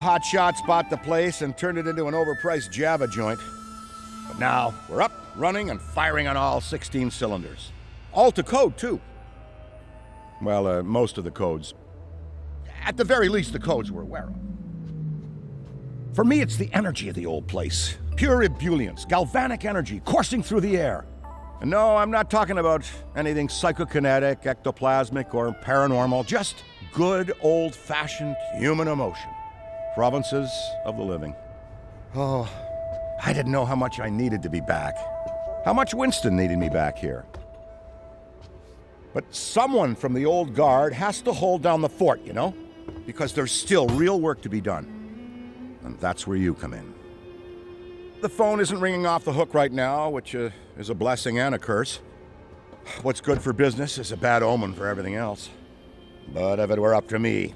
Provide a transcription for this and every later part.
Hotshots bought the place and turned it into an overpriced Java joint. But now, we're up, running, and firing on all 16 cylinders. All to code, too. Well, most of the codes. At the very least, the codes we're aware of. For me, it's the energy of the old place. Pure ebullience, galvanic energy coursing through the air. And no, I'm not talking about anything psychokinetic, ectoplasmic, or paranormal. Just good, old-fashioned human emotion. Provinces of the living. Oh, I didn't know how much I needed to be back. How much Winston needed me back here. But someone from the old guard has to hold down the fort, you know? Because there's still real work to be done. And that's where you come in. The phone isn't ringing off the hook right now, which is a blessing and a curse. What's good for business is a bad omen for everything else. But if it were up to me,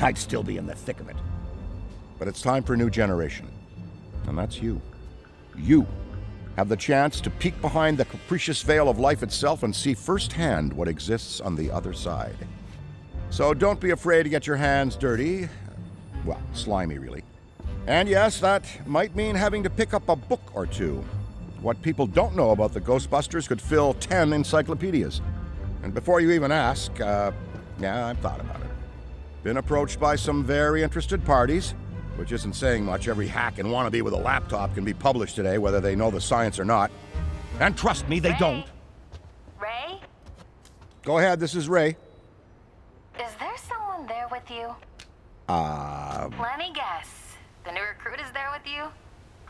I'd still be in the thick of it. But it's time for a new generation. And that's you. You have the chance to peek behind the capricious veil of life itself and see firsthand what exists on the other side. So don't be afraid to get your hands dirty. Well, slimy, really. And yes, that might mean having to pick up a book or two. What people don't know about the Ghostbusters could fill 10 encyclopedias. And before you even ask, yeah, I've thought about it. Been approached by some very interested parties. Which isn't saying much. Every hack and wannabe with a laptop can be published today, whether they know the science or not. And trust me, they don't. Ray? Go ahead, this is Ray. Is there someone there with you? Let me guess. The new recruit is there with you?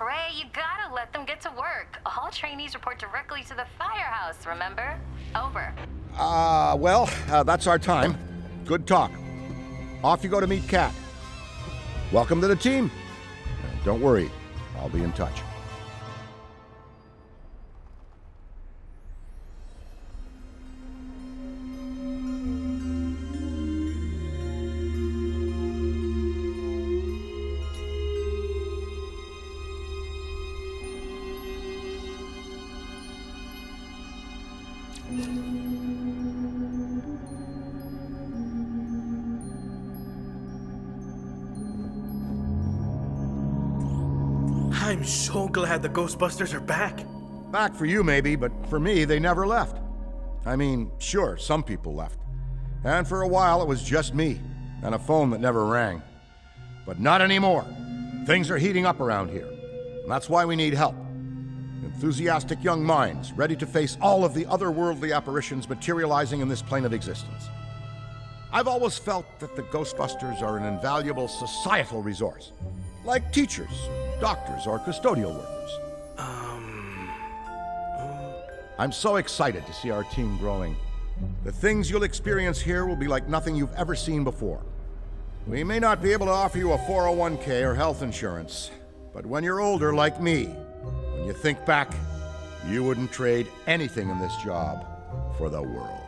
Ray, you gotta let them get to work. All trainees report directly to the firehouse, remember? Over. Well, that's our time. Good talk. Off you go to meet Kat. Welcome to the team. Don't worry, I'll be in touch. I'm so glad the Ghostbusters are back. Back for you, maybe, but for me, they never left. I mean, sure, some people left. And for a while, it was just me, and a phone that never rang. But not anymore. Things are heating up around here. And that's why we need help. Enthusiastic young minds, ready to face all of the otherworldly apparitions materializing in this plane of existence. I've always felt that the Ghostbusters are an invaluable societal resource. Like teachers, doctors, or custodial workers. I'm so excited to see our team growing. The things you'll experience here will be like nothing you've ever seen before. We may not be able to offer you a 401k or health insurance, but when you're older like me, when you think back, you wouldn't trade anything in this job for the world.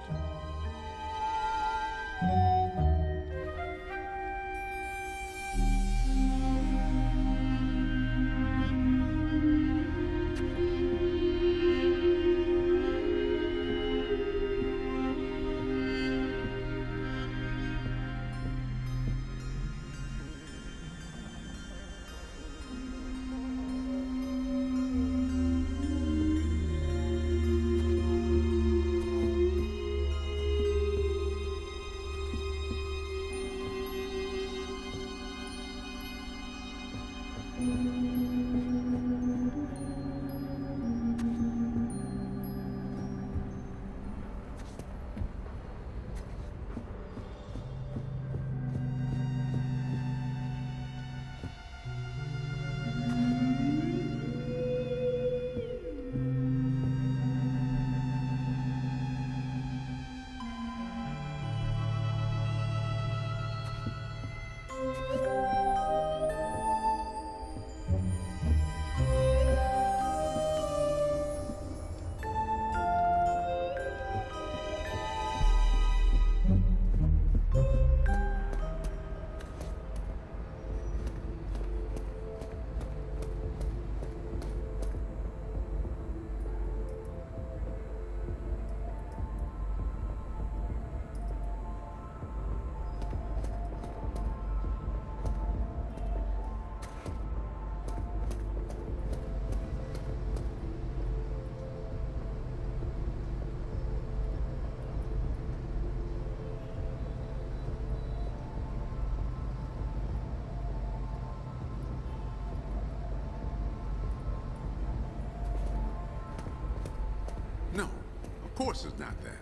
course it's not that.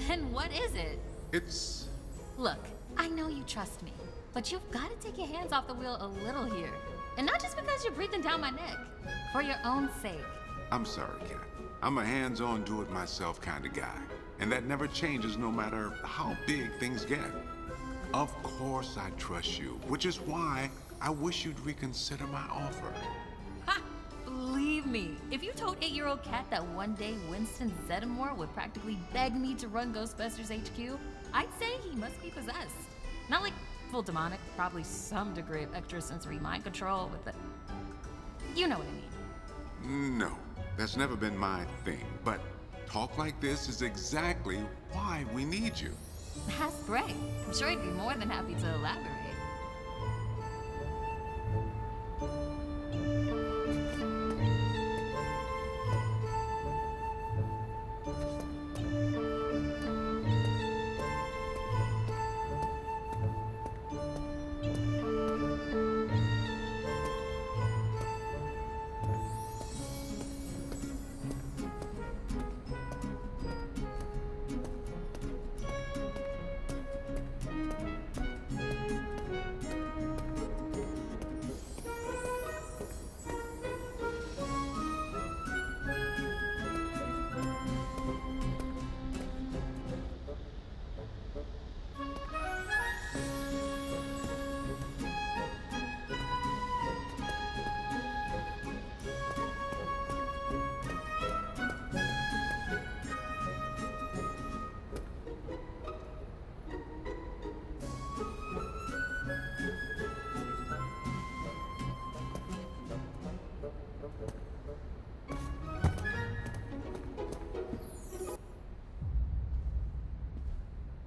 Then what is it? It's... Look, I know you trust me, but you've got to take your hands off the wheel a little here. And not just because you're breathing down my neck. For your own sake. I'm sorry, Kat. I'm a hands-on, do-it-myself kind of guy. And that never changes no matter how big things get. Of course I trust you, which is why I wish you'd reconsider my offer. Ha! Believe me, if you told 8-year-old Kat that one day Winston Zeddemore would practically beg me to run Ghostbusters HQ, I'd say he must be possessed. Not like full demonic, probably some degree of extrasensory mind control with the... You know what I mean. No, that's never been my thing, but talk like this is exactly why we need you. That's great. I'm sure he'd be more than happy to elaborate.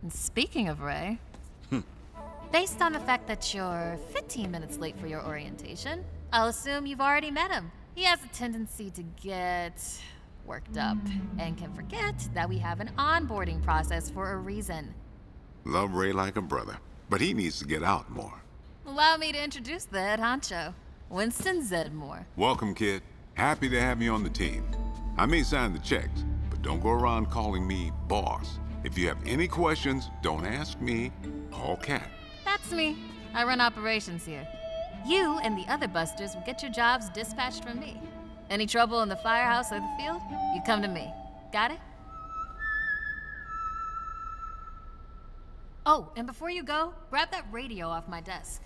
And speaking of Ray, based on the fact that you're 15 minutes late for your orientation, I'll assume you've already met him. He has a tendency to get worked up and can forget that we have an onboarding process for a reason. Love Ray like a brother, but he needs to get out more. Allow me to introduce the head honcho, Winston Zeddemore. Welcome, kid. Happy to have you on the team. I may sign the checks, but don't go around calling me boss. If you have any questions, don't ask me, call Kat. That's me. I run operations here. You and the other busters will get your jobs dispatched from me. Any trouble in the firehouse or the field, you come to me. Got it? Oh, and before you go, grab that radio off my desk.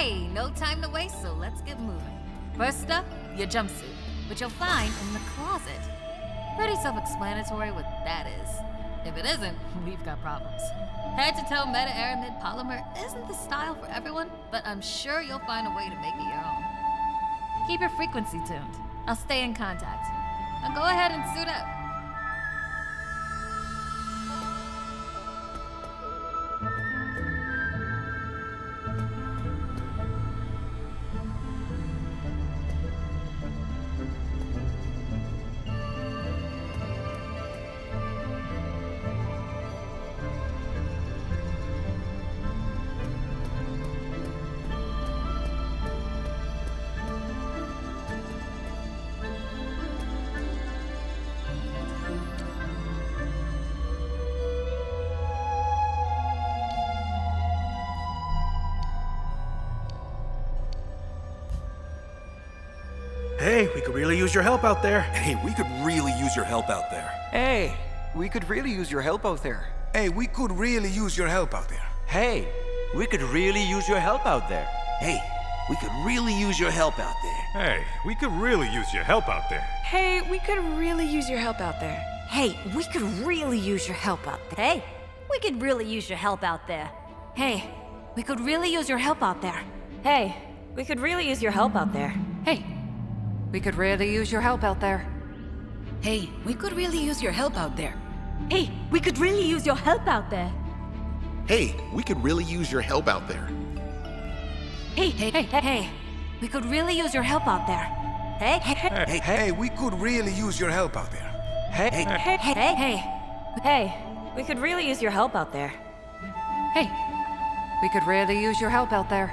Okay, no time to waste, so let's get moving. First up, your jumpsuit, which you'll find in the closet. Pretty self-explanatory what that is. If it isn't, we've got problems. Head-to-toe meta-aramid polymer isn't the style for everyone, but I'm sure you'll find a way to make it your own. Keep your frequency tuned. I'll stay in contact. Now go ahead and suit up. Hey, we could really use your help out there. Hey, we could really use your help out there. Hey, we could really use your help out there. Hey, we could really use your help out there. Hey, we could really use your help out there. Hey, we could really use your help out there. Hey, we could really use your help out there. Hey, we could really use your help out there. Hey, we could really use your help out there. Hey, we could really use your help out there. Hey, we could really use your help out there. Hey, we could really use your help out there. Hey, we could really use your help out there. Hey, we could really use your help out there. Hey, we could really use your help out there. Hey, we could really use your help out there. Hey, we could really use your help out there. Hey, we could really use your help out there. Hey, we could really use your help out there. Hey, we could really use your help out there.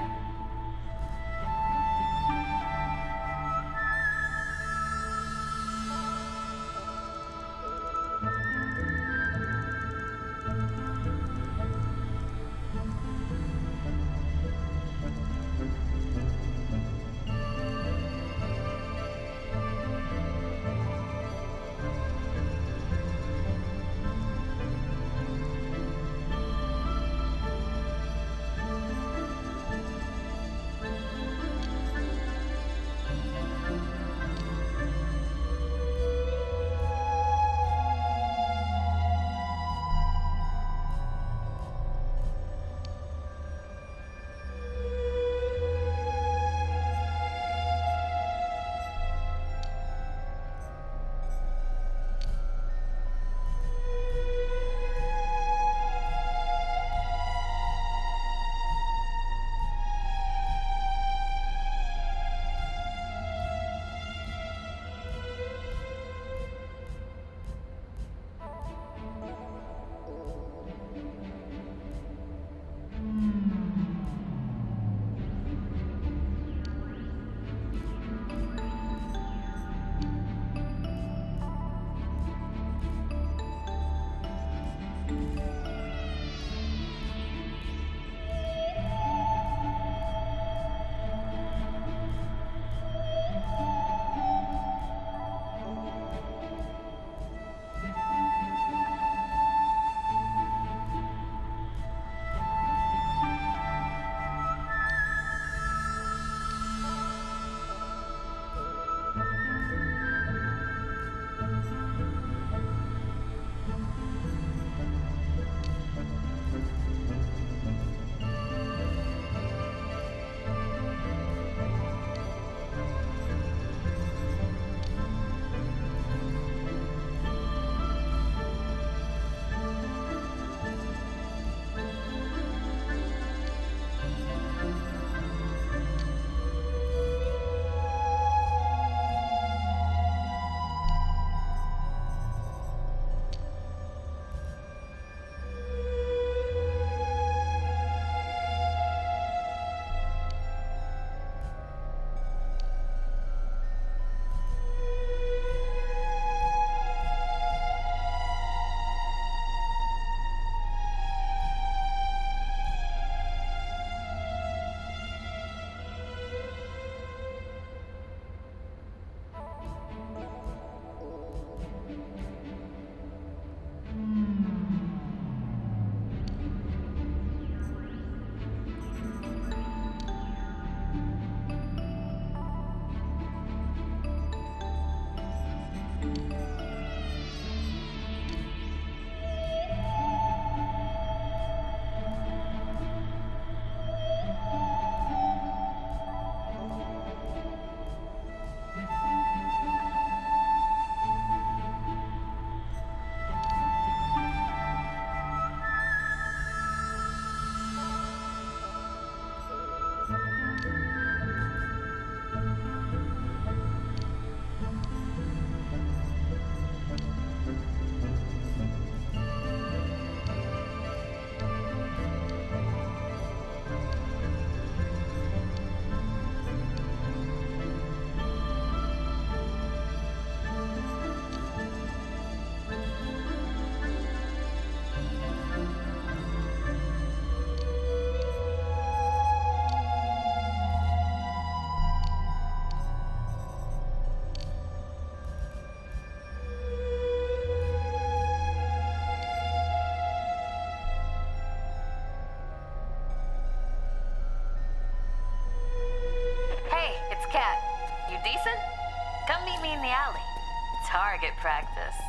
target practice.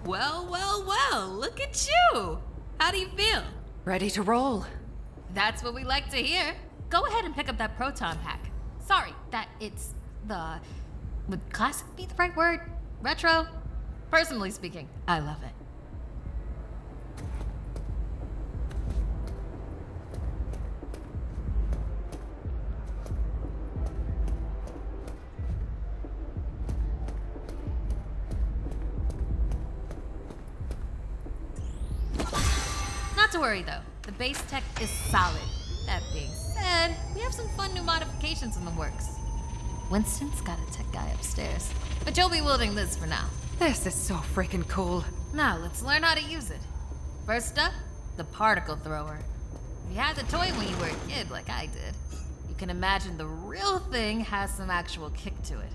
Well, well, well, look at you! How do you feel? Ready to roll. That's what we like to hear. Go ahead and pick up that proton pack. Sorry, that it's the... Would classic be the right word? Retro? Personally speaking, I love it. Not to worry though, the base tech is solid. That being said, we have some fun new modifications in the works. Winston's got a tech guy upstairs, but you'll be wielding this for now. This is so freaking cool. Now let's learn how to use it. First up, the particle thrower. If you had the toy when you were a kid like I did, you can imagine the real thing has some actual kick to it.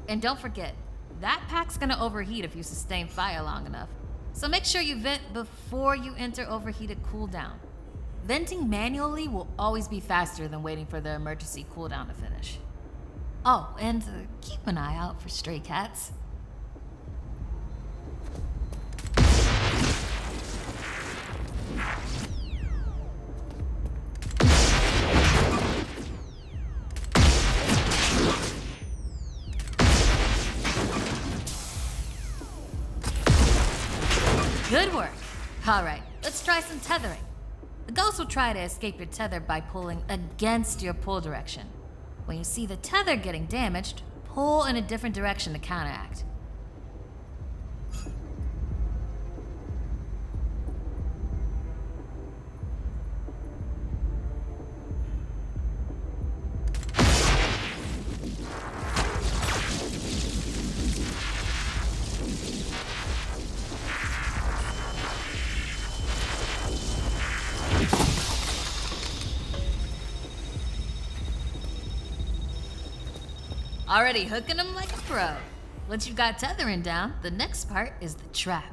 And don't forget, that pack's gonna overheat if you sustain fire long enough. So make sure you vent before you enter overheated cooldown. Venting manually will always be faster than waiting for the emergency cooldown to finish. Oh, and keep an eye out for stray cats. Good work. All right, let's try some tethering. The ghost will try to escape your tether by pulling against your pull direction. When you see the tether getting damaged, pull in a different direction to counteract. Already hooking them like a pro. Once you've got tethering down, the next part is the trap.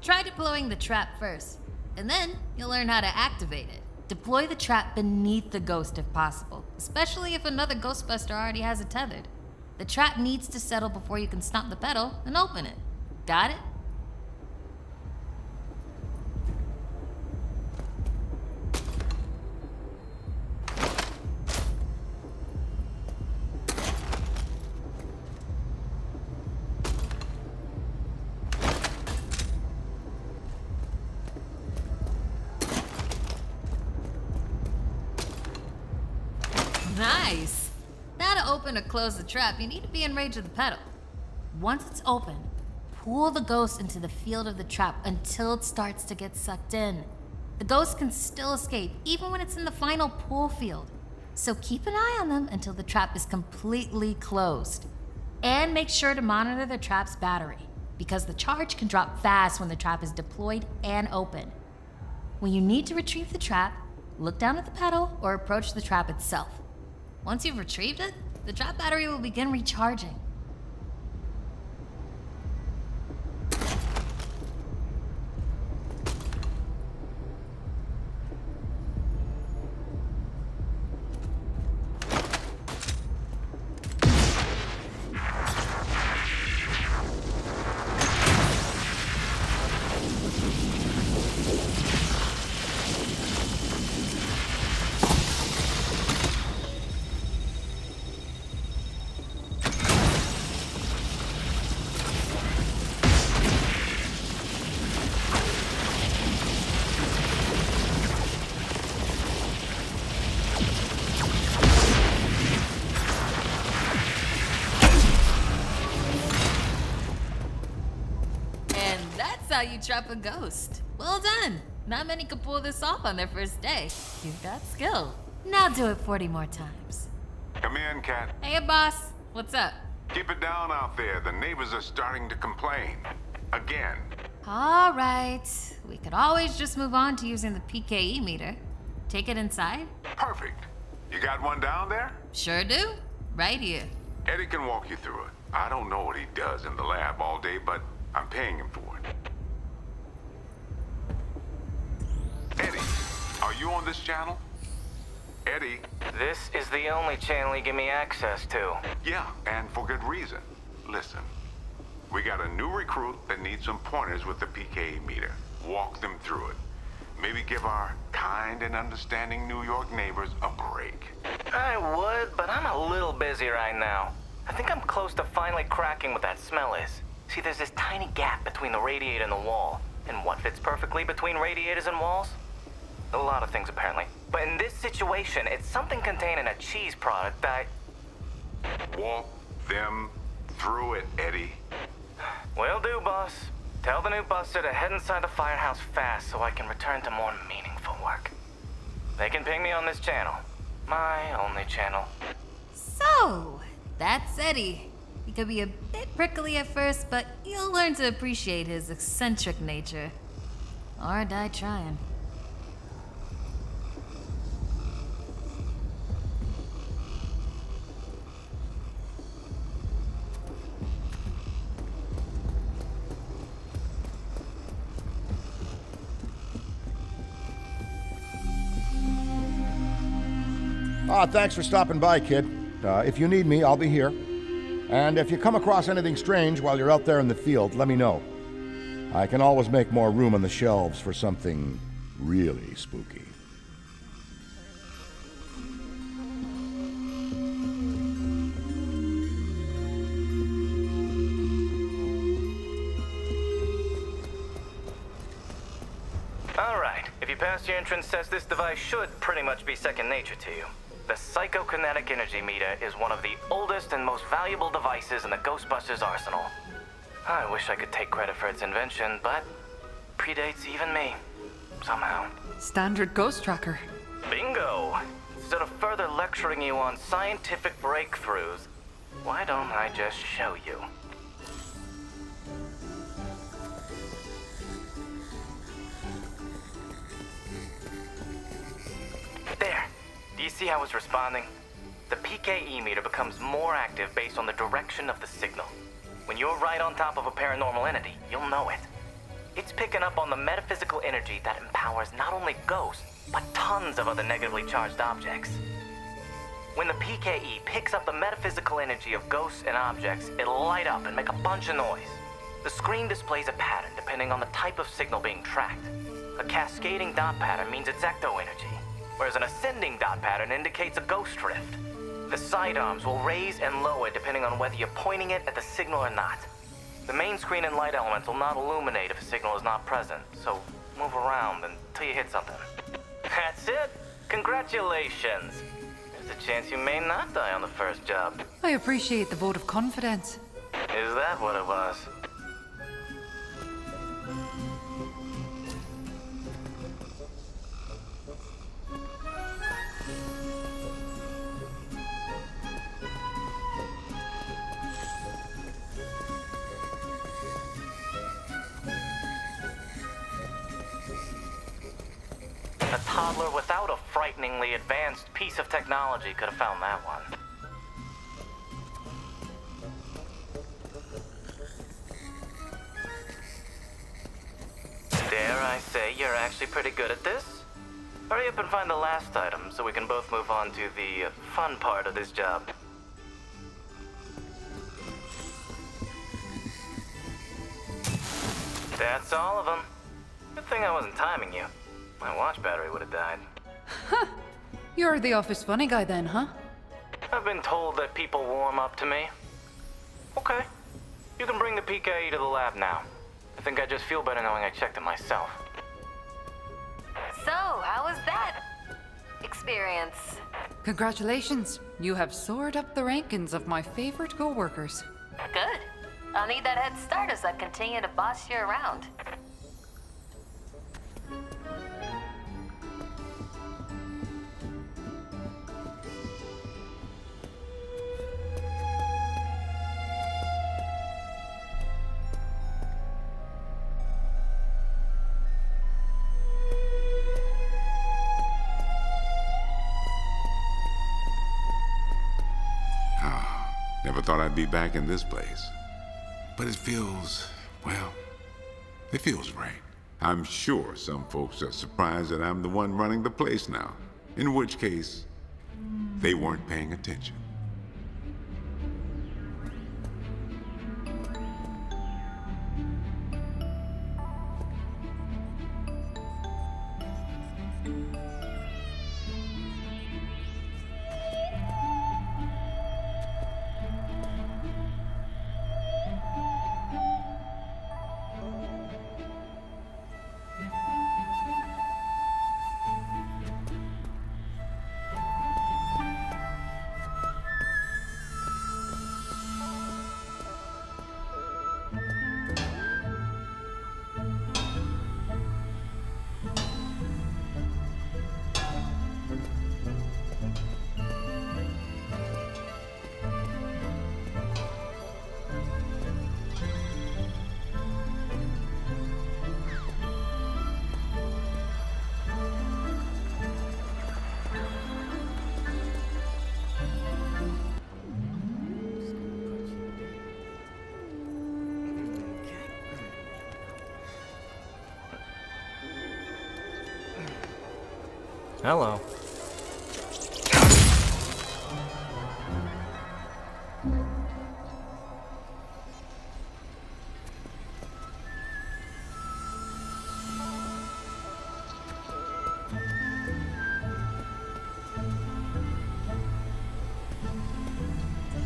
Try deploying the trap first, and then you'll learn how to activate it. Deploy the trap beneath the ghost if possible, especially if another Ghostbuster already has it tethered. The trap needs to settle before you can stomp the pedal and open it. Got it? Nice! Now to open or close the trap, you need to be in range of the pedal. Once it's open, pull the ghost into the field of the trap until it starts to get sucked in. The ghost can still escape, even when it's in the final pull field. So keep an eye on them until the trap is completely closed. And make sure to monitor the trap's battery, because the charge can drop fast when the trap is deployed and open. When you need to retrieve the trap, look down at the pedal or approach the trap itself. Once you've retrieved it, the trap battery will begin recharging. How you trap a ghost. Well done. Not many could pull this off on their first day. You've got skill. Now do it 40 more times. Come in, Cat. Hey, boss. What's up? Keep it down out there. The neighbors are starting to complain. Again. All right. We could always just move on to using the PKE meter. Take it inside? Perfect. You got one down there? Sure do. Right here. Eddie can walk you through it. I don't know what he does in the lab all day, but I'm paying him for it. Eddie, are you on this channel? Eddie? This is the only channel you give me access to. Yeah, and for good reason. Listen, we got a new recruit that needs some pointers with the PKE meter. Walk them through it. Maybe give our kind and understanding New York neighbors a break. I would, but I'm a little busy right now. I think I'm close to finally cracking what that smell is. See, there's this tiny gap between the radiator and the wall. And what fits perfectly between radiators and walls? A lot of things, apparently. But in this situation, it's something containing a cheese product that... Walk them through it, Eddie. Will do, boss. Tell the new buster to head inside the firehouse fast so I can return to more meaningful work. They can ping me on this channel. My only channel. So, that's Eddie. He could be a bit prickly at first, but you'll learn to appreciate his eccentric nature. Or die trying. Thanks for stopping by, kid. If you need me, I'll be here. And if you come across anything strange while you're out there in the field, let me know. I can always make more room on the shelves for something really spooky. All right, if you pass your entrance test, this device should pretty much be second nature to you. The psychokinetic energy meter is one of the oldest and most valuable devices in the Ghostbusters arsenal. I wish I could take credit for its invention, but predates even me, somehow. Standard ghost tracker. Bingo! Instead of further lecturing you on scientific breakthroughs, why don't I just show you? There. Do you see how it's responding? The PKE meter becomes more active based on the direction of the signal. When you're right on top of a paranormal entity, you'll know it. It's picking up on the metaphysical energy that empowers not only ghosts, but tons of other negatively charged objects. When the PKE picks up the metaphysical energy of ghosts and objects, it'll light up and make a bunch of noise. The screen displays a pattern depending on the type of signal being tracked. A cascading dot pattern means it's ecto energy, whereas an ascending dot pattern indicates a ghost drift. The sidearms will raise and lower depending on whether you're pointing it at the signal or not. The main screen and light elements will not illuminate if a signal is not present, so move around until you hit something. That's it! Congratulations! There's a chance you may not die on the first job. I appreciate the vote of confidence. Is that what it was? A toddler without a frighteningly advanced piece of technology could have found that one. Dare I say you're actually pretty good at this? Hurry up and find the last item so we can both move on to the fun part of this job. That's all of them. Good thing I wasn't timing you. My watch battery would have died. You're the office funny guy then, huh? I've been told that people warm up to me. Okay. You can bring the PKE to the lab now. I think I just feel better knowing I checked it myself. So, how was that experience? Congratulations. You have soared up the rankings of my favorite co-workers. Good. I'll need that head start as I continue to boss you around. Never thought I'd be back in this place. But it feels, well, it feels right. I'm sure some folks are surprised that I'm the one running the place now. In which case, they weren't paying attention. Hello.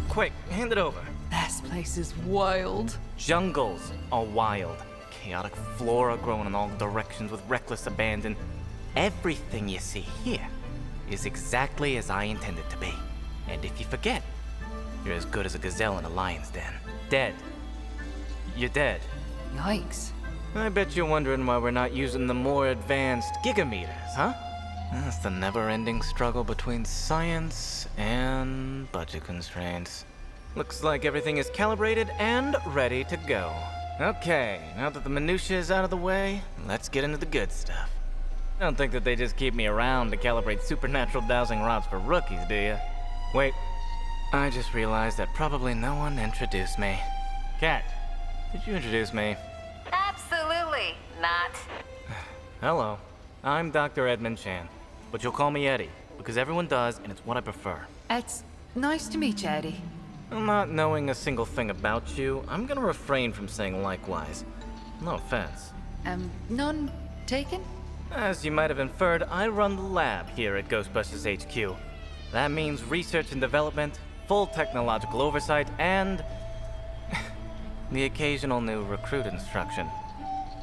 Quick, hand it over. This place is wild. Jungles are wild. Chaotic flora growing in all directions with reckless abandon. Everything you see here is exactly as I intended to be. And if you forget, you're as good as a gazelle in a lion's den. Dead. You're dead. Yikes. I bet you're wondering why we're not using the more advanced gigameters, huh? That's the never-ending struggle between science and budget constraints. Looks like everything is calibrated and ready to go. Okay, now that the minutiae is out of the way, let's get into the good stuff. Don't think that they just keep me around to calibrate supernatural dowsing rods for rookies, do you? Wait, I just realized that probably no one introduced me. Kat, did you introduce me? Absolutely not. Hello, I'm Dr. Edmund Chan, but you'll call me Eddie, because everyone does, and it's what I prefer. It's nice to meet you, Eddie. Not knowing a single thing about you, I'm gonna refrain from saying likewise. No offense. None taken? As you might have inferred, I run the lab here at Ghostbusters HQ. That means research and development, full technological oversight, and the occasional new recruit instruction.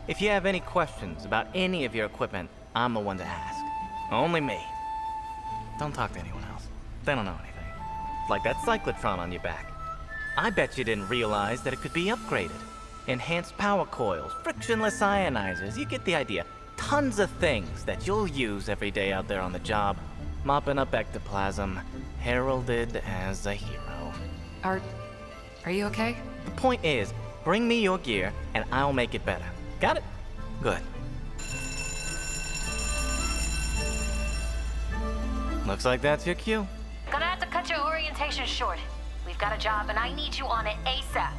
If you have any questions about any of your equipment, I'm the one to ask. Only me. Don't talk to anyone else. They don't know anything. Like that cyclotron on your back. I bet you didn't realize that it could be upgraded. Enhanced power coils, frictionless ionizers, you get the idea. Tons of things that you'll use every day out there on the job. Mopping up ectoplasm, heralded as a hero. Are you okay? The point is, bring me your gear and I'll make it better. Got it? Good. Looks like that's your cue. Gonna have to cut your orientation short. We've got a job and I need you on it ASAP.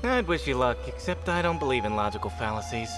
I'd wish you luck, except I don't believe in logical fallacies.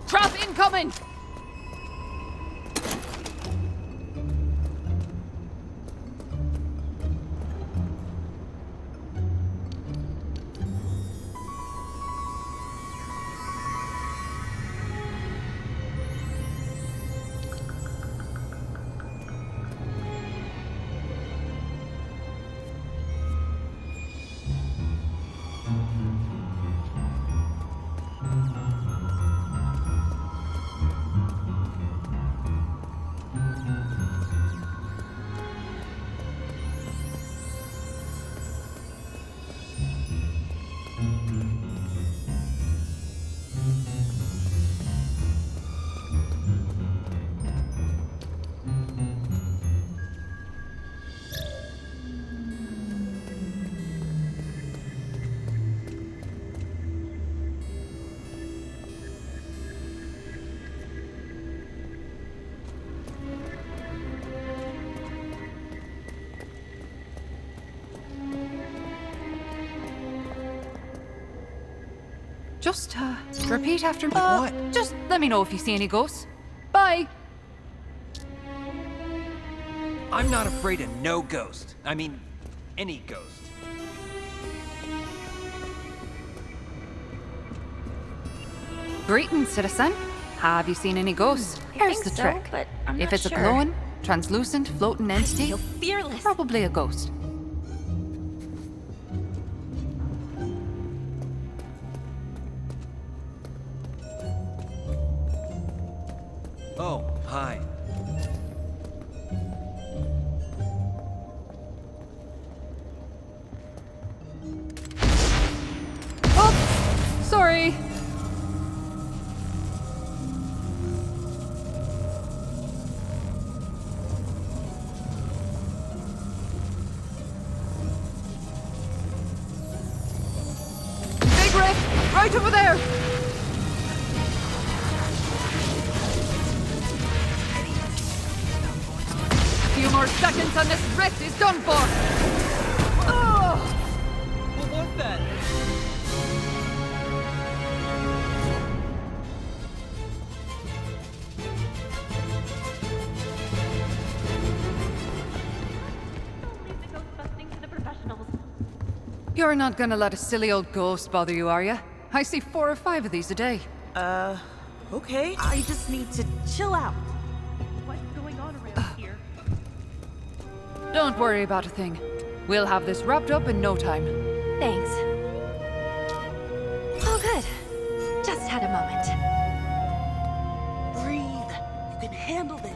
Trap incoming! Just, repeat after me. What? Just let me know if you see any ghosts. Bye! I'm not afraid of no ghost. I mean, any ghost. Greetings, citizen. Have you seen any ghosts? Here's the trick. But I'm If not it's a sure. glowing, translucent, floating entity, Feel fearless. probably a ghost. Oh, hi. Oops! Sorry. Big rift! Right over there! Few more seconds and this rift is done for! Oh! What was that? You're not gonna let a silly old ghost bother you, are you? I see 4 or 5 of these a day. Okay. I just need to chill out. What's going on around here? Don't worry about a thing. We'll have this wrapped up in no time. Thanks. Oh, good. Just had a moment. Breathe. You can handle this.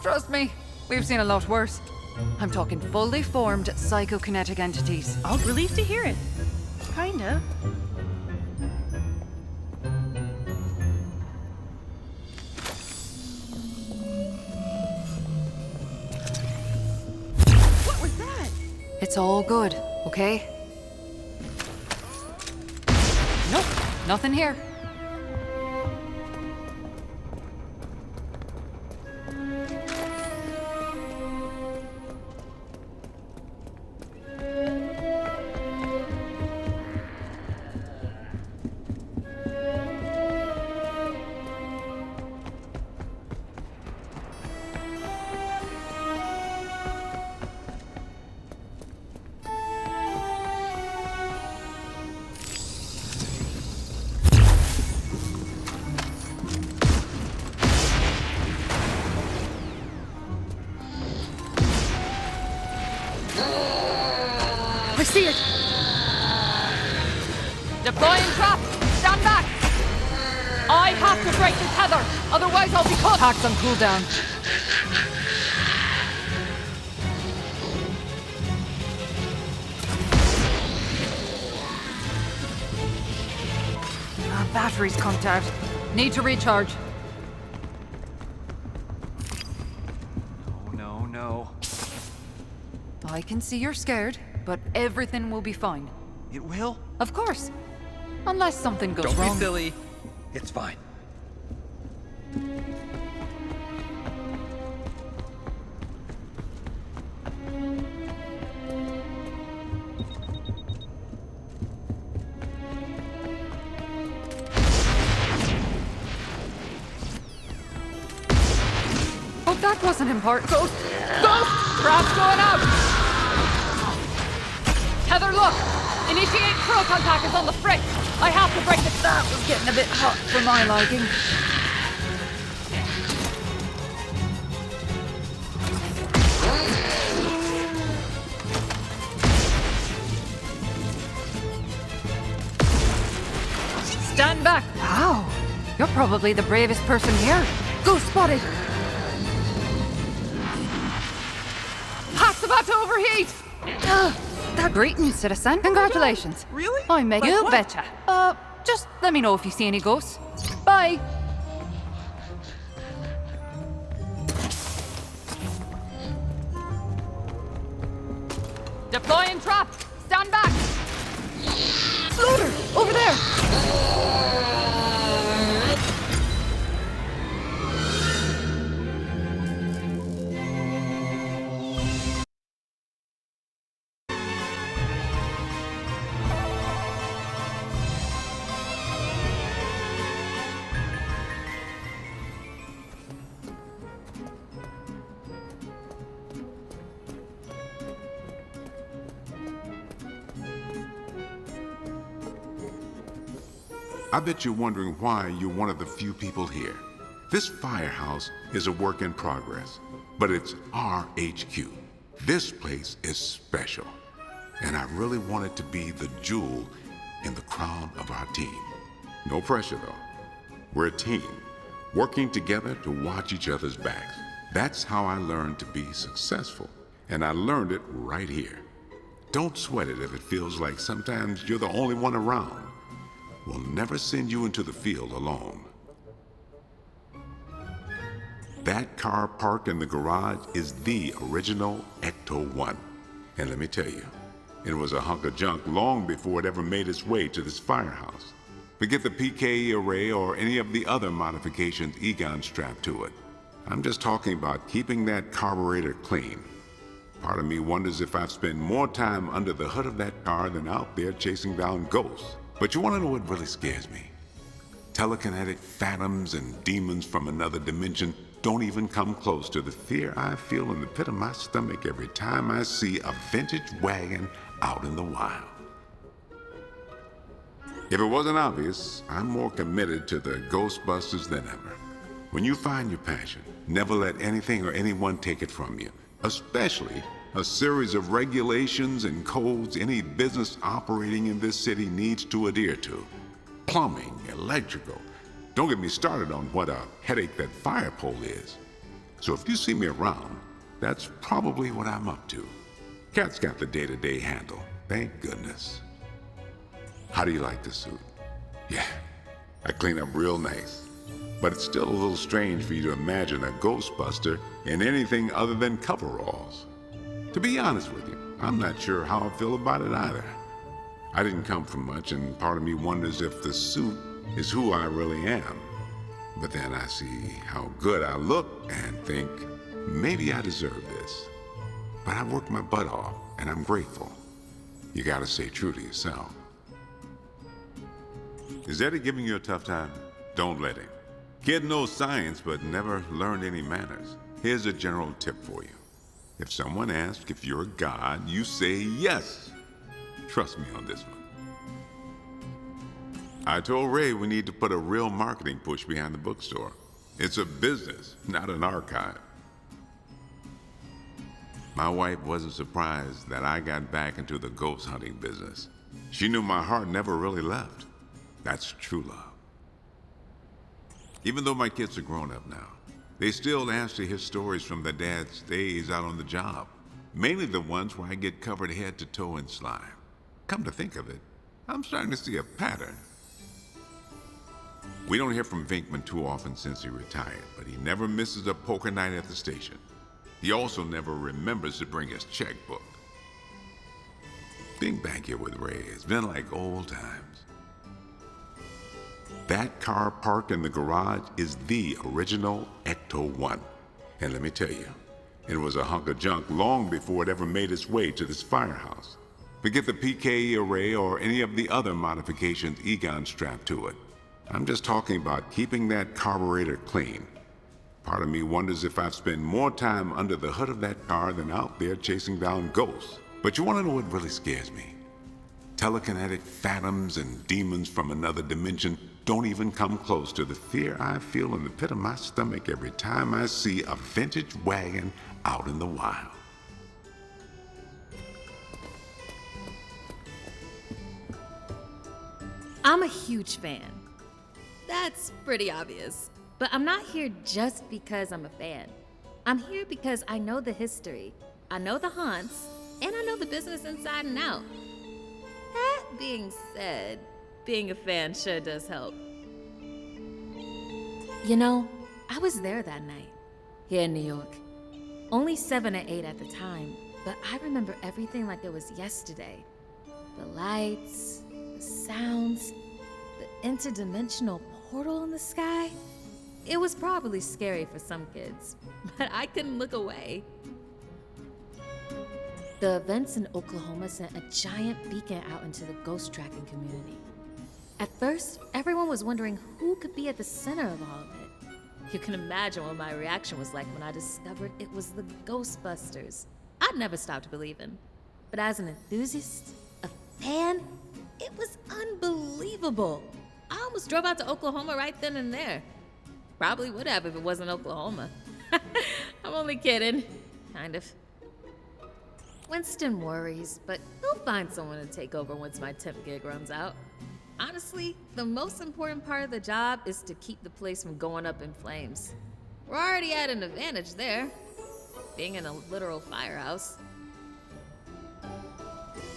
Trust me, we've seen a lot worse. I'm talking fully formed psychokinetic entities. I'm relieved to hear it. Kinda. What was that? It's all good, okay? Nope, nothing here. I see it! Deploying trap! Stand back! I have to break the tether, otherwise I'll be caught! Packs on cooldown. Battery's conked out. Need to recharge. No, no. I can see you're scared, but everything will be fine. It will? Of course. Unless something goes Don't wrong. be silly. It's fine. Hope that wasn't important. Ghost! Ghost! Trap's going out! Heather, look! Initiate proton packers on the fritz! I have to break the... That was getting a bit hot for my liking. Stand back! Wow! You're probably the bravest person here. Ghost spotted! Hat's about to overheat! Greetings, citizen. Congratulations. Really? I make Like you what? betcha. Just let me know if you see any ghosts. Bye! Deploying trap! Stand back! Loader! Over there! I bet you're wondering why you're one of the few people here. This firehouse is a work in progress, but it's our HQ. This place is special, and I really want it to be the jewel in the crown of our team. No pressure, though. We're a team, working together to watch each other's backs. That's how I learned to be successful, and I learned it right here. Don't sweat it if it feels like sometimes you're the only one around. We'll never send you into the field alone. That car parked in the garage is the original Ecto-1. And let me tell you, it was a hunk of junk long before it ever made its way to this firehouse. Forget the PKE array or any of the other modifications Egon strapped to it. I'm just talking about keeping that carburetor clean. Part of me wonders if I've spent more time under the hood of that car than out there chasing down ghosts. But you want to know what really scares me? Telekinetic phantoms and demons from another dimension don't even come close to the fear I feel in the pit of my stomach every time I see a vintage wagon out in the wild. If it wasn't obvious, I'm more committed to the Ghostbusters than ever. When you find your passion, never let anything or anyone take it from you, especially a series of regulations and codes any business operating in this city needs to adhere to. Plumbing, electrical. Don't get me started on what a headache that fire pole is. So if you see me around, that's probably what I'm up to. Cat's got the day-to-day handle, thank goodness. How do you like this suit? Yeah, I clean up real nice. But it's still a little strange for you to imagine a Ghostbuster in anything other than coveralls. To be honest with you, I'm not sure how I feel about it either. I didn't come from much, and part of me wonders if the suit is who I really am. But then I see how good I look and think, maybe I deserve this. But I worked my butt off, and I'm grateful. You gotta stay true to yourself. Is Eddie giving you a tough time? Don't let him. Kid knows science, but never learned any manners. Here's a general tip for you. If someone asks if you're a god, you say yes. Trust me on this one. I told Ray we need to put a real marketing push behind the bookstore. It's a business, not an archive. My wife wasn't surprised that I got back into the ghost hunting business. She knew my heart never really left. That's true love. Even though my kids are grown up now, they still ask to hear stories from their dad's days out on the job. Mainly the ones where I get covered head to toe in slime. Come to think of it, I'm starting to see a pattern. We don't hear from Vinkman too often since he retired, but he never misses a poker night at the station. He also never remembers to bring his checkbook. Being back here with Ray has been like old times. That car parked in the garage is the original Ecto-1. And let me tell you, it was a hunk of junk long before it ever made its way to this firehouse. Forget the PKE array or any of the other modifications Egon strapped to it. I'm just talking about keeping that carburetor clean. Part of me wonders if I've spent more time under the hood of that car than out there chasing down ghosts. But you want to know what really scares me? Telekinetic phantoms and demons from another dimension don't even come close to the fear I feel in the pit of my stomach every time I see a vintage wagon out in the wild. I'm a huge fan. That's pretty obvious. But I'm not here just because I'm a fan. I'm here because I know the history, I know the haunts, and I know the business inside and out. That being said, being a fan sure does help. You know, I was there that night, here in New York. Only 7 or 8 at the time, but I remember everything like it was yesterday. The lights, the sounds, the interdimensional portal in the sky. It was probably scary for some kids, but I couldn't look away. The events in Oklahoma sent a giant beacon out into the ghost tracking community. At first, everyone was wondering who could be at the center of all of it. You can imagine what my reaction was like when I discovered it was the Ghostbusters. I'd never stopped believing. But as an enthusiast, a fan, it was unbelievable. I almost drove out to Oklahoma right then and there. Probably would have if it wasn't Oklahoma. I'm only kidding. Kind of. Winston worries, but he'll find someone to take over once my temp gig runs out. Honestly, the most important part of the job is to keep the place from going up in flames. We're already at an advantage there, being in a literal firehouse.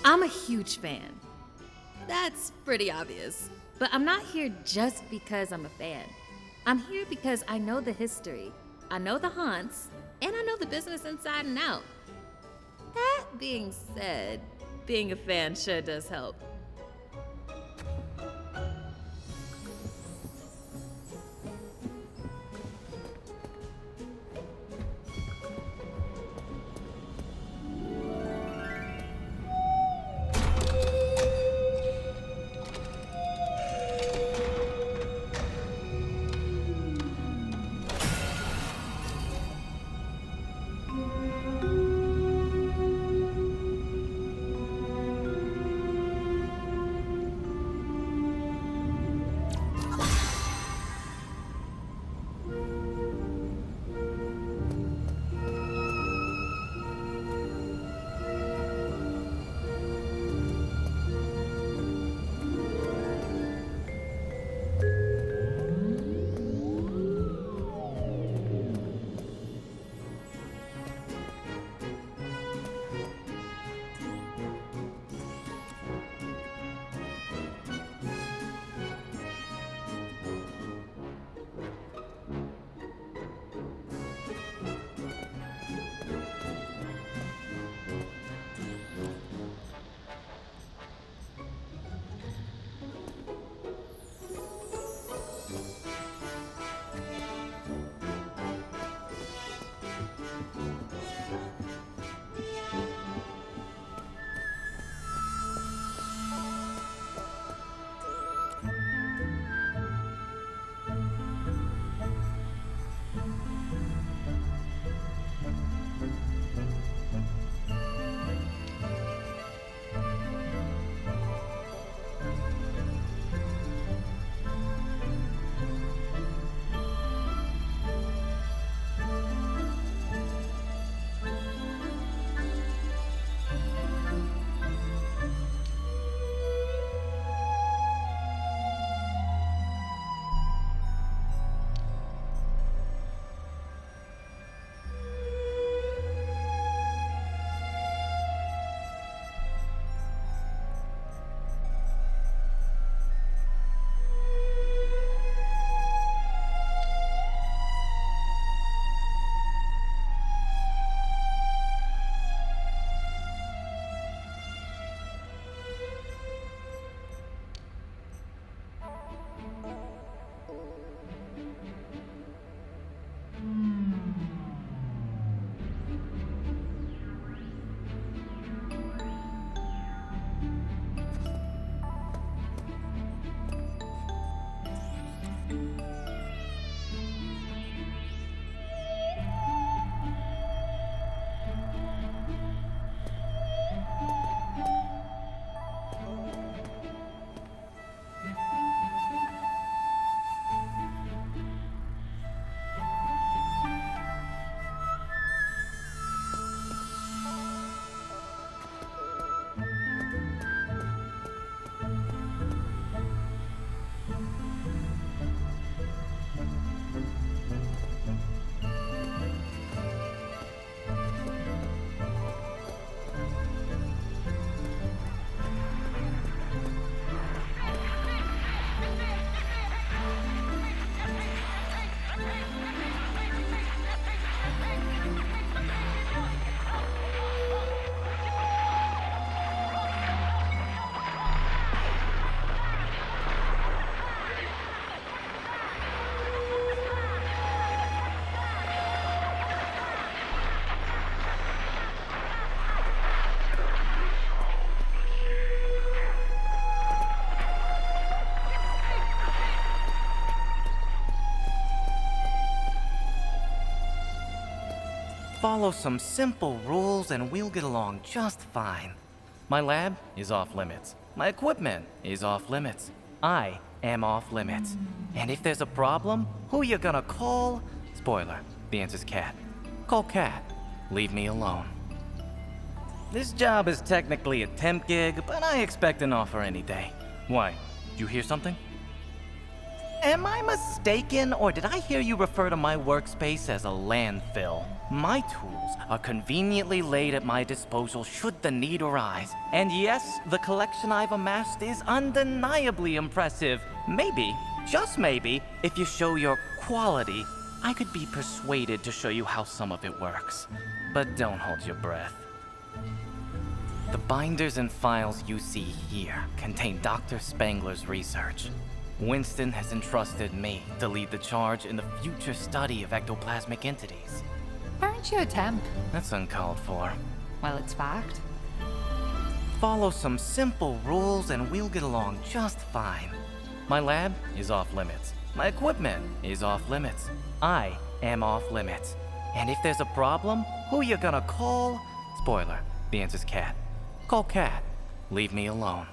I'm a huge fan. That's pretty obvious. But I'm not here just because I'm a fan. I'm here because I know the history, I know the haunts, and I know the business inside and out. That being said, being a fan sure does help. Follow some simple rules and we'll get along just fine. My lab is off limits. My equipment is off limits. I am off limits. And if there's a problem, who you gonna call? Spoiler, the answer's Cat. Call Cat. Leave me alone. This job is technically a temp gig, but I expect an offer any day. Why? Did you hear something? Am I mistaken, or did I hear you refer to my workspace as a landfill? My tools are conveniently laid at my disposal should the need arise. And yes, the collection I've amassed is undeniably impressive. Maybe, just maybe, if you show your quality, I could be persuaded to show you how some of it works. But don't hold your breath. The binders and files you see here contain Dr. Spangler's research. Winston has entrusted me to lead the charge in the future study of ectoplasmic entities. Aren't you a temp? That's uncalled for. Well, it's fact. Follow some simple rules and we'll get along just fine. My lab is off limits. My equipment is off limits. I am off limits. And if there's a problem, who you gonna call? Spoiler, the answer's Cat. Call Cat. Leave me alone.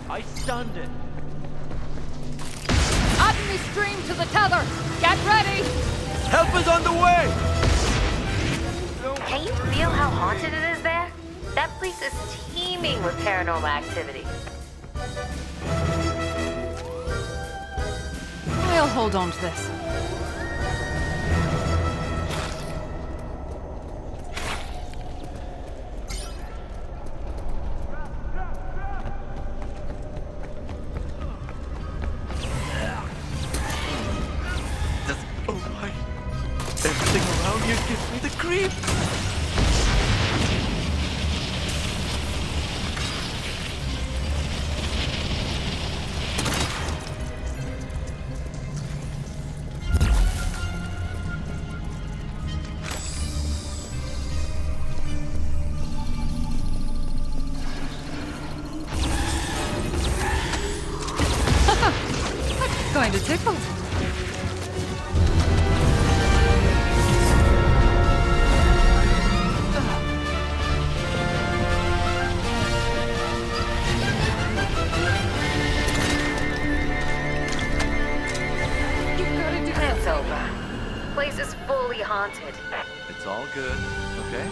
I stunned it. Adding me stream to the tether. Get ready. Help is on the way. Can you feel how haunted it is there? That place is teeming with paranormal activity. I'll hold on to this. Everything around here gives me the creeps. kinda tickled. It's over. Place is fully haunted. It's all good, okay?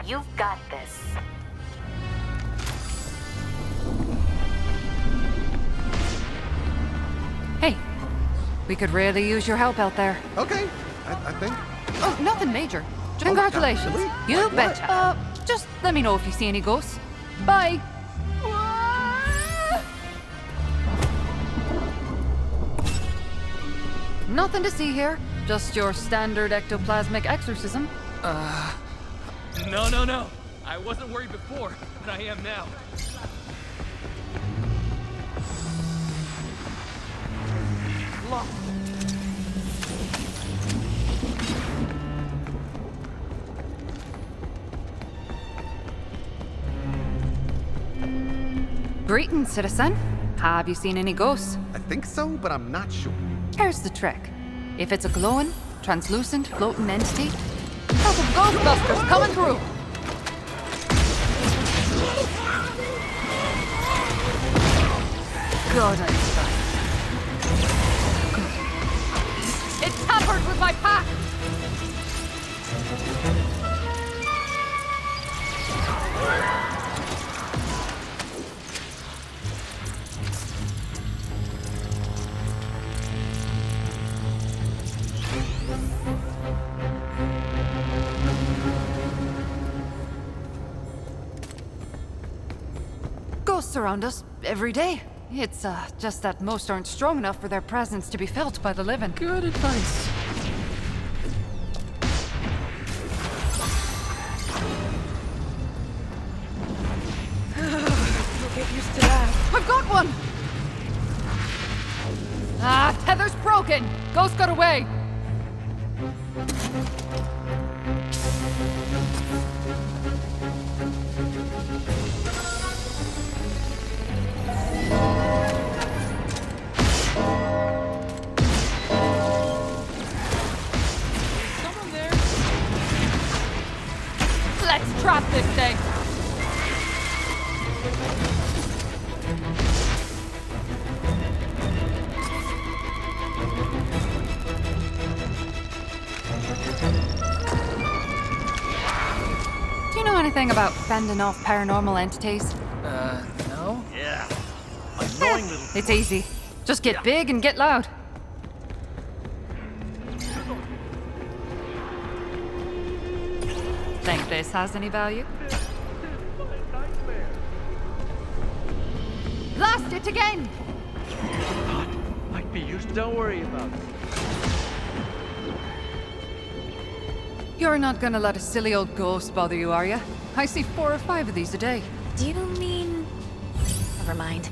You've got this. Hey, we could really use your help out there. Okay, I think. Oh, nothing major. Congratulations. really? You Like what? betcha. Just let me know if you see any ghosts. Bye. Nothing to see here. Just your standard ectoplasmic exorcism. No. I wasn't worried before, but I am now. Locked. Greetings, citizen. Have you seen any ghosts? I think so, but I'm not sure. Here's the trick. If it's a glowing, translucent, floating entity, that's a Ghostbusters coming through. God, I'm sorry. It tampered with my pack! Ghosts around us every day. It's just that most aren't strong enough for their presence to be felt by the living. Good advice. You'll get used to that. I've got one! Ah, tether's broken! Ghost got away! Let's trap this thing! Do you know anything about fending off paranormal entities? No? Yeah. Annoying little. It's easy. Just get big and get loud. Think this has any value? Lost it again! Might be used. Don't worry about it. You're not gonna let a silly old ghost bother you, are you? I see 4 or 5 of these a day. Do you mean... Never mind.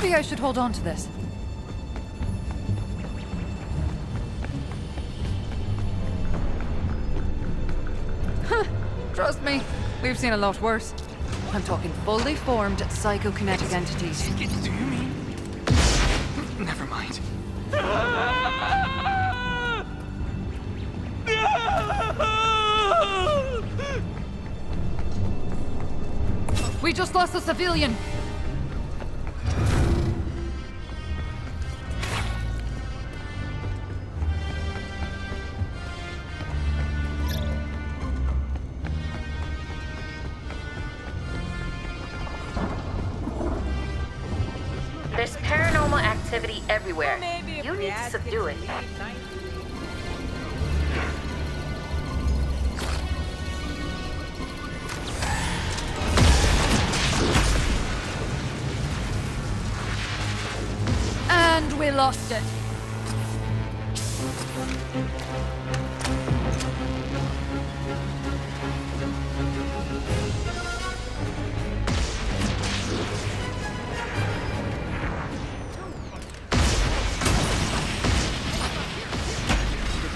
Maybe I should hold on to this. Trust me, we've seen a lot worse. I'm talking fully formed psychokinetic entities. Do you mean? Never mind. We just lost a civilian. There's paranormal activity everywhere. You need to subdue it. And we lost it.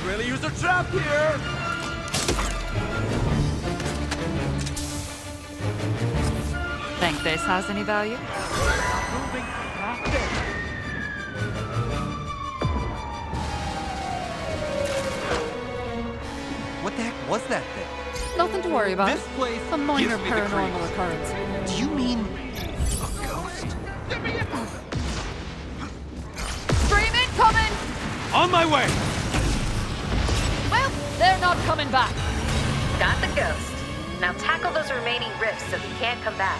Really use a trap here! Think this has any value? What the heck was that thing? Nothing to worry about. This place A minor gives me the paranormal creeps. occurrence. Do you mean a ghost? Stream incoming! On my way! Well, they're not coming back. Got the ghost. Now tackle those remaining rifts so he can't come back.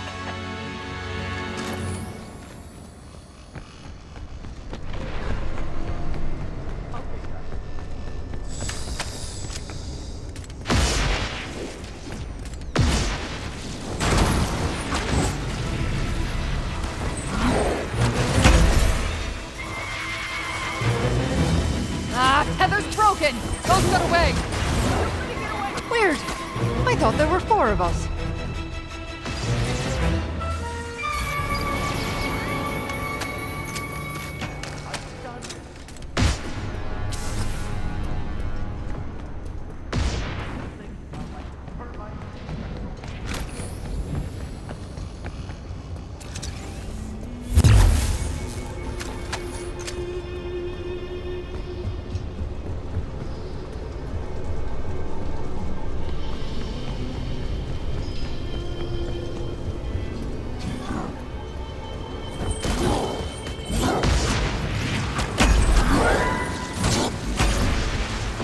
Ah, Heather's broken! Ghost got away! Weird. I thought there were 4 of us.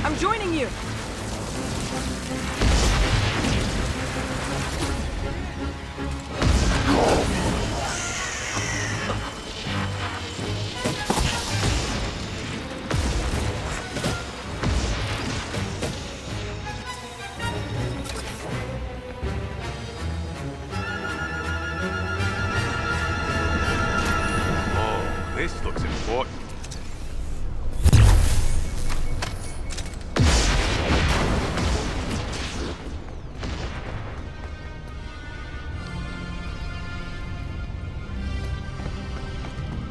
I'm joining you. Oh, this looks important.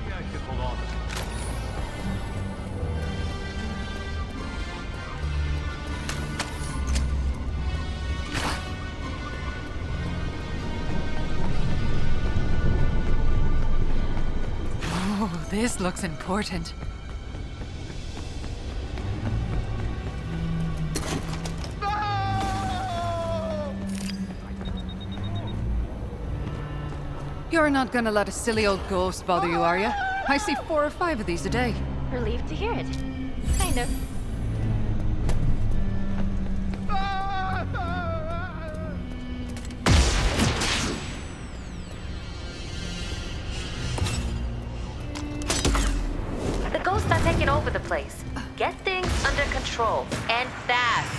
Yeah, I can hold on. Oh, this looks important. You're not gonna let a silly old ghost bother you, are you? I see 4 or 5 of these a day. Relieved to hear it. Kind of. The ghosts are taking over the place. Get things under control, and fast.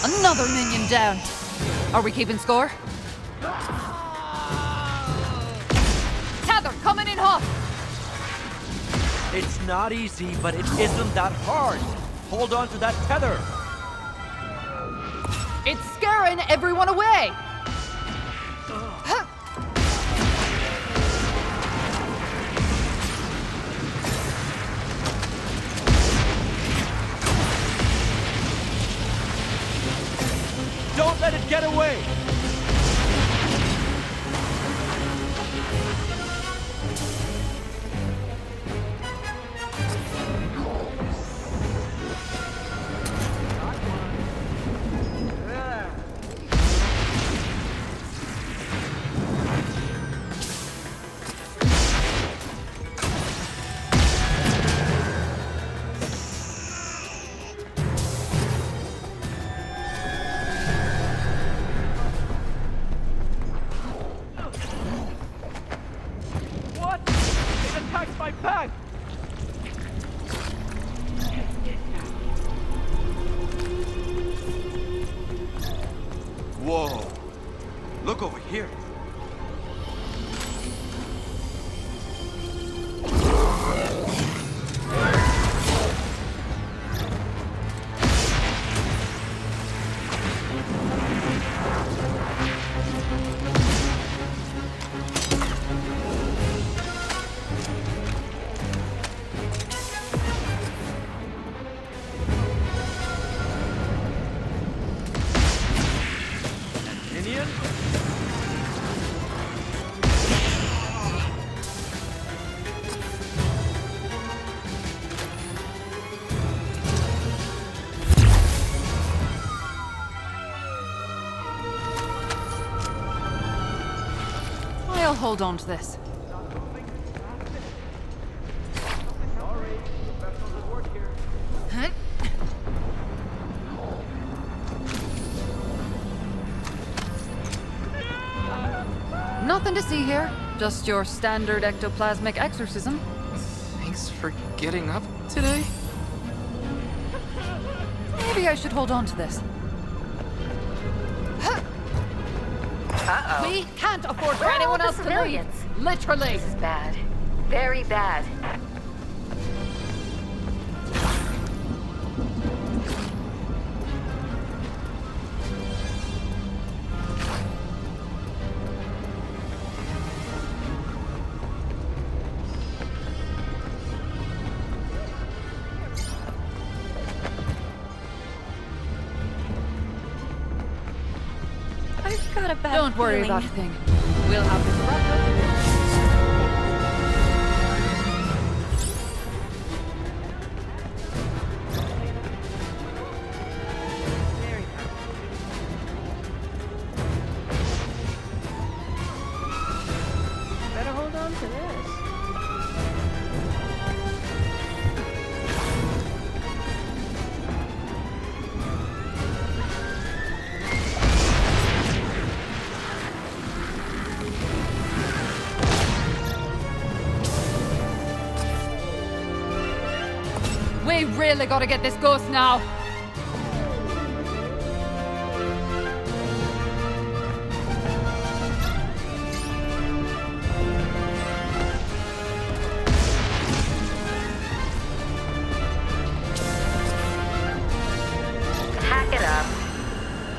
Another minion down. Are we keeping score? Tether, coming in hot. It's not easy, but it isn't that hard. Hold on to that tether. It's scaring everyone away! Don't let it get away! What? It attacked my pack! Whoa. Look over here. Indian? I'll hold on to this. Nothing to see here. Just your standard ectoplasmic exorcism. Thanks for getting up today. Maybe I should hold on to this. Uh-oh. We can't afford for Where are anyone all else the to leave. civilians? Literally. This is bad. Very bad. I've got a bad Don't worry feeling. about a thing. We'll have this wrapped up. Better hold on to this. We really gotta get this ghost now. Hack it up.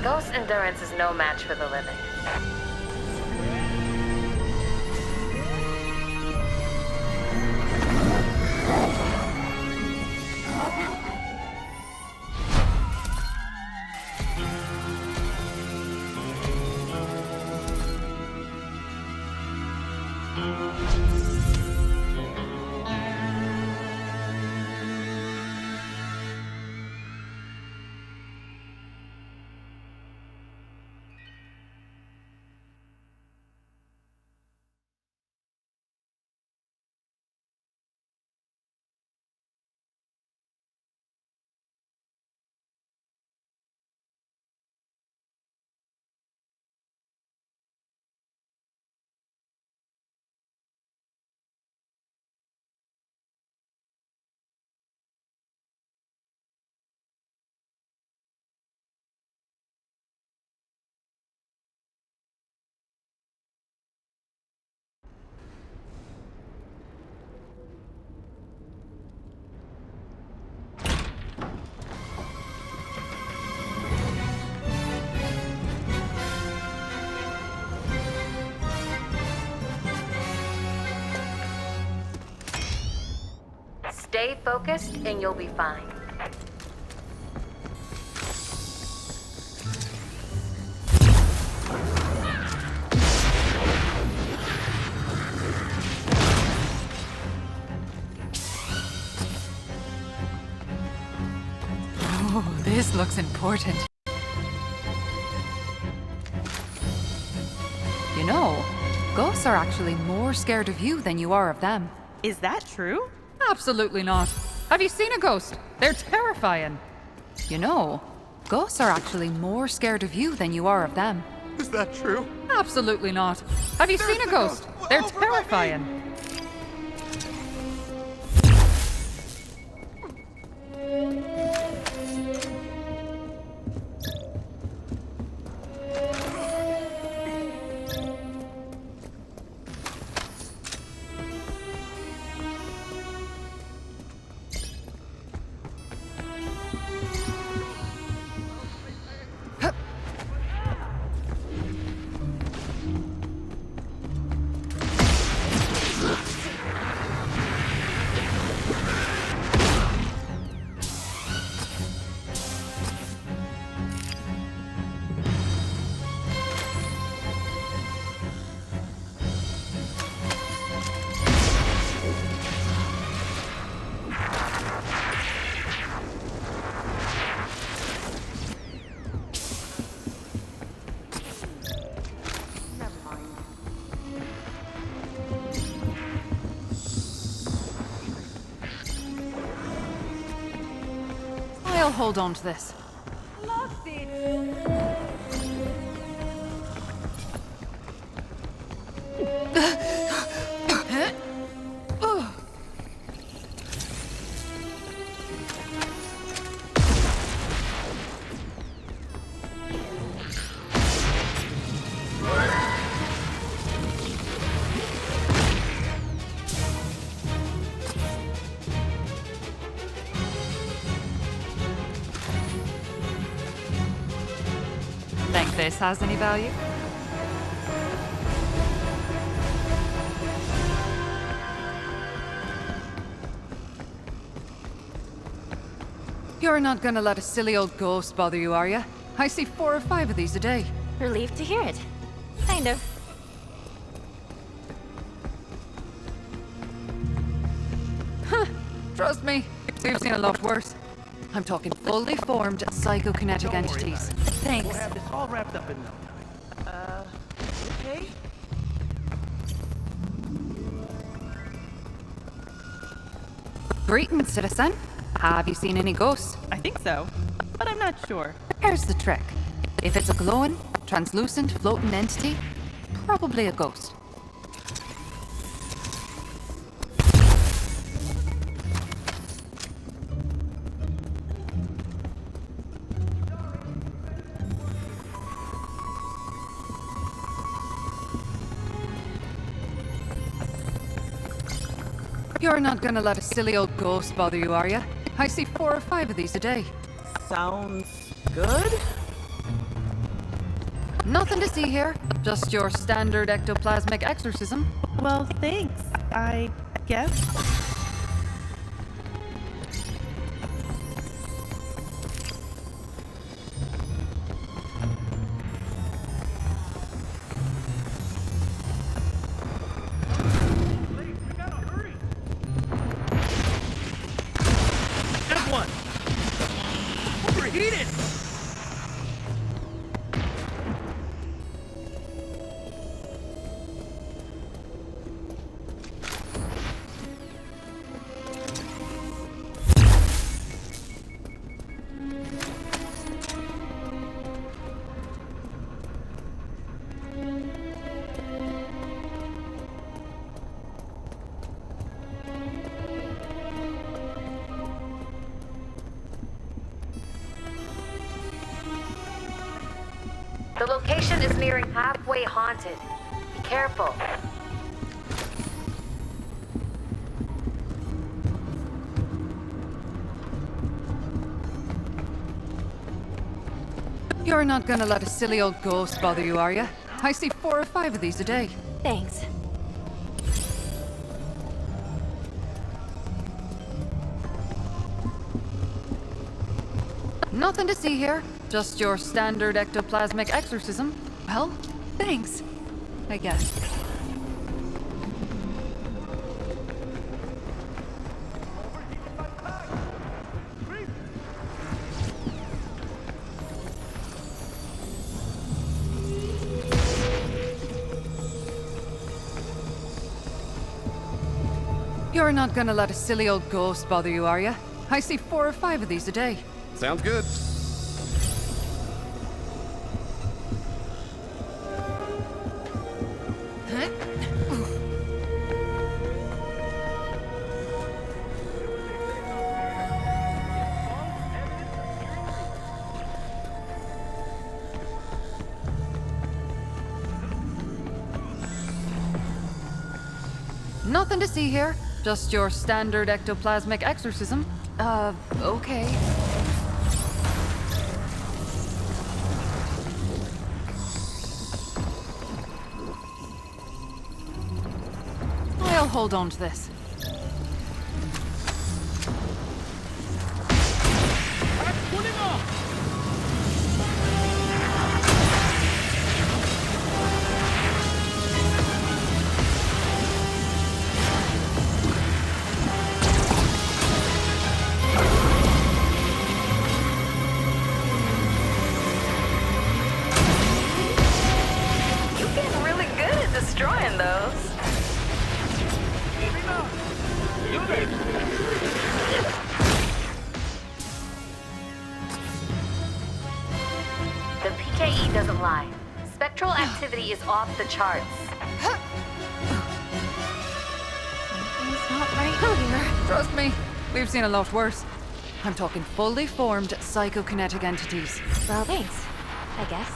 Ghost endurance is no match for the living. Stay focused and you'll be fine. Oh, this looks important. You know, ghosts are actually more scared of you than you are of them. Is that true? Absolutely not. Have you seen a ghost? They're terrifying. You know, ghosts are actually more scared of you than you are of them. Is that true? Absolutely not. Have you seen a ghost? They're terrifying. I'll hold on to this. Lost it! Think this has any value? You're not gonna let a silly old ghost bother you, are you? I see 4 or 5 of these a day. Relieved to hear it. Kind of. Huh. Trust me, we've seen a lot worse. I'm talking fully formed psychokinetic entities. Thanks. We'll have this all wrapped up in no time. Okay. Greetings, citizen. Have you seen any ghosts? I think so, but I'm not sure. Here's the trick. If it's a glowing, translucent, floating entity, probably a ghost. You're not gonna let a silly old ghost bother you, are you? I see 4 or 5 of these a day. Sounds good? Nothing to see here. Just your standard ectoplasmic exorcism. Well, thanks, I guess. The location is nearing halfway haunted. Be careful. You're not gonna let a silly old ghost bother you, are you? I see 4 or 5 of these a day. Thanks. Nothing to see here. Just your standard ectoplasmic exorcism. Well, thanks, I guess. You're not gonna let a silly old ghost bother you, are you? I see 4 or 5 of these a day. Sounds good. Nothing to see here. Just your standard ectoplasmic exorcism. Okay. I'll hold on to this. Destroying those. The PKE doesn't lie. Spectral activity is off the charts. Something's not right here. Trust me, we've seen a lot worse. I'm talking fully formed psychokinetic entities. Well, thanks, I guess.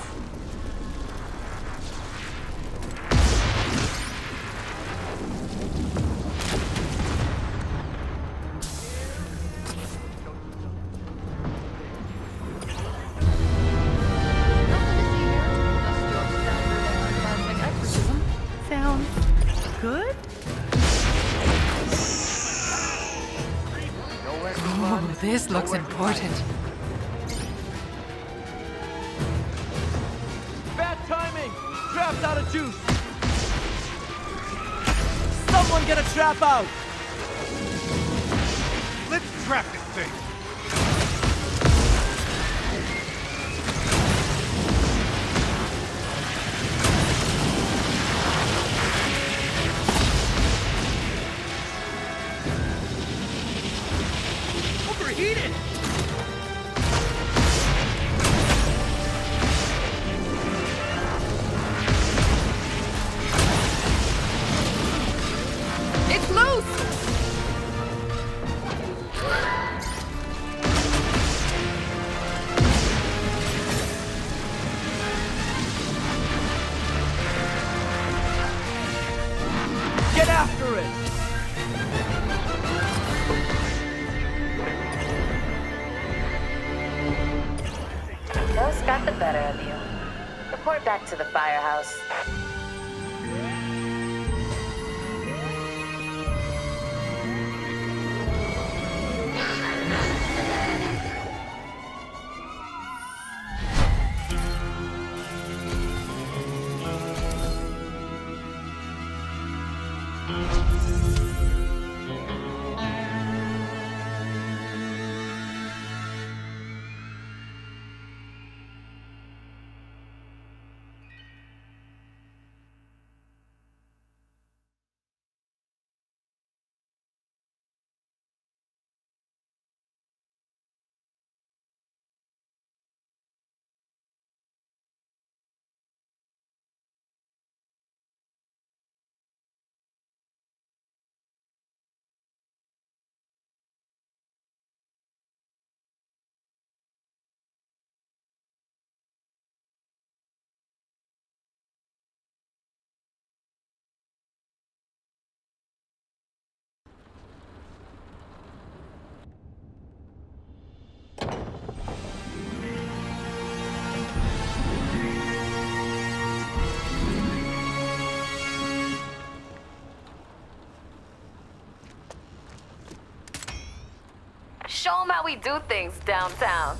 Good? Oh, this looks important. Bad timing! Trap's out of juice! Someone get a trap out! Let's trap this thing. Overheated! It's loose! Get after it! Ghost got the better of you. Report back to the firehouse. Show them how we do things downtown.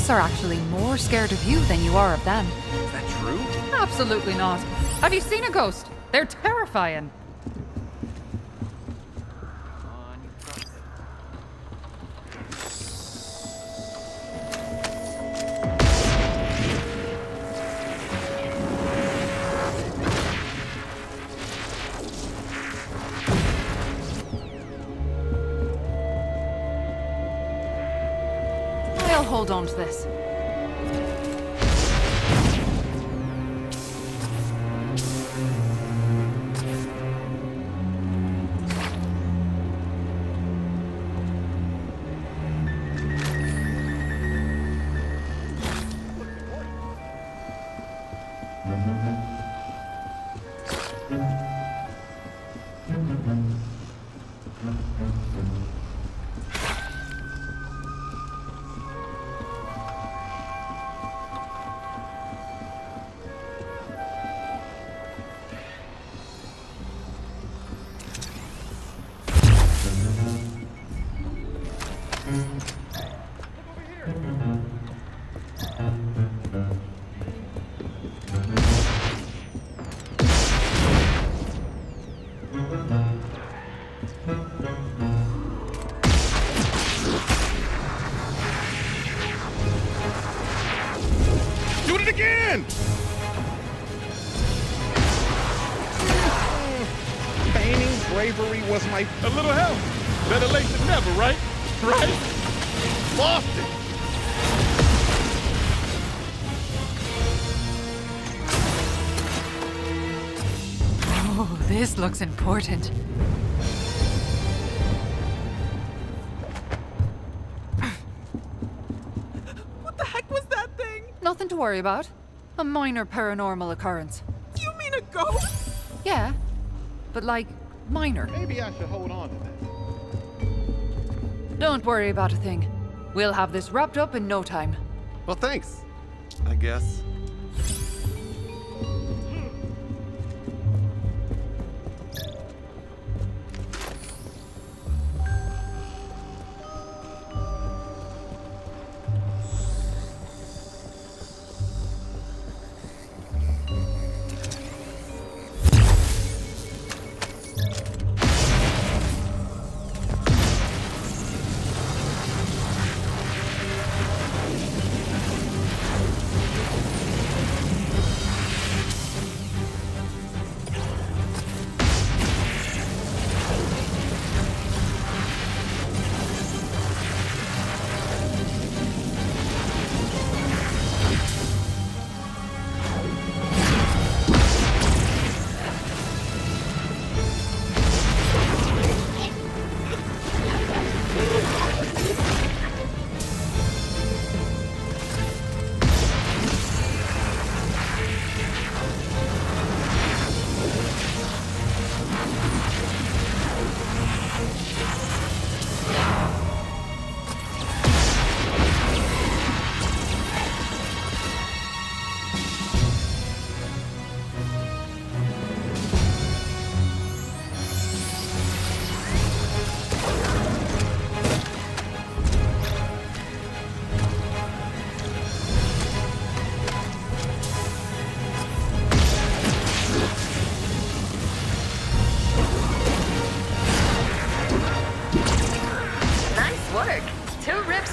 ghosts are actually more scared of you than you are of them. Is that true? Absolutely not. Have you seen a ghost? They're terrifying. I'll hold on to this. Do it again! Feigning bravery was my... A little help. Better late than never, right? Right? Lost it! Oh, this looks important. What the heck was that thing? Nothing to worry about. A minor paranormal occurrence. You mean a ghost? Yeah, but like, minor. Maybe I should hold on to this. Don't worry about a thing. We'll have this wrapped up in no time. Well, thanks. I guess.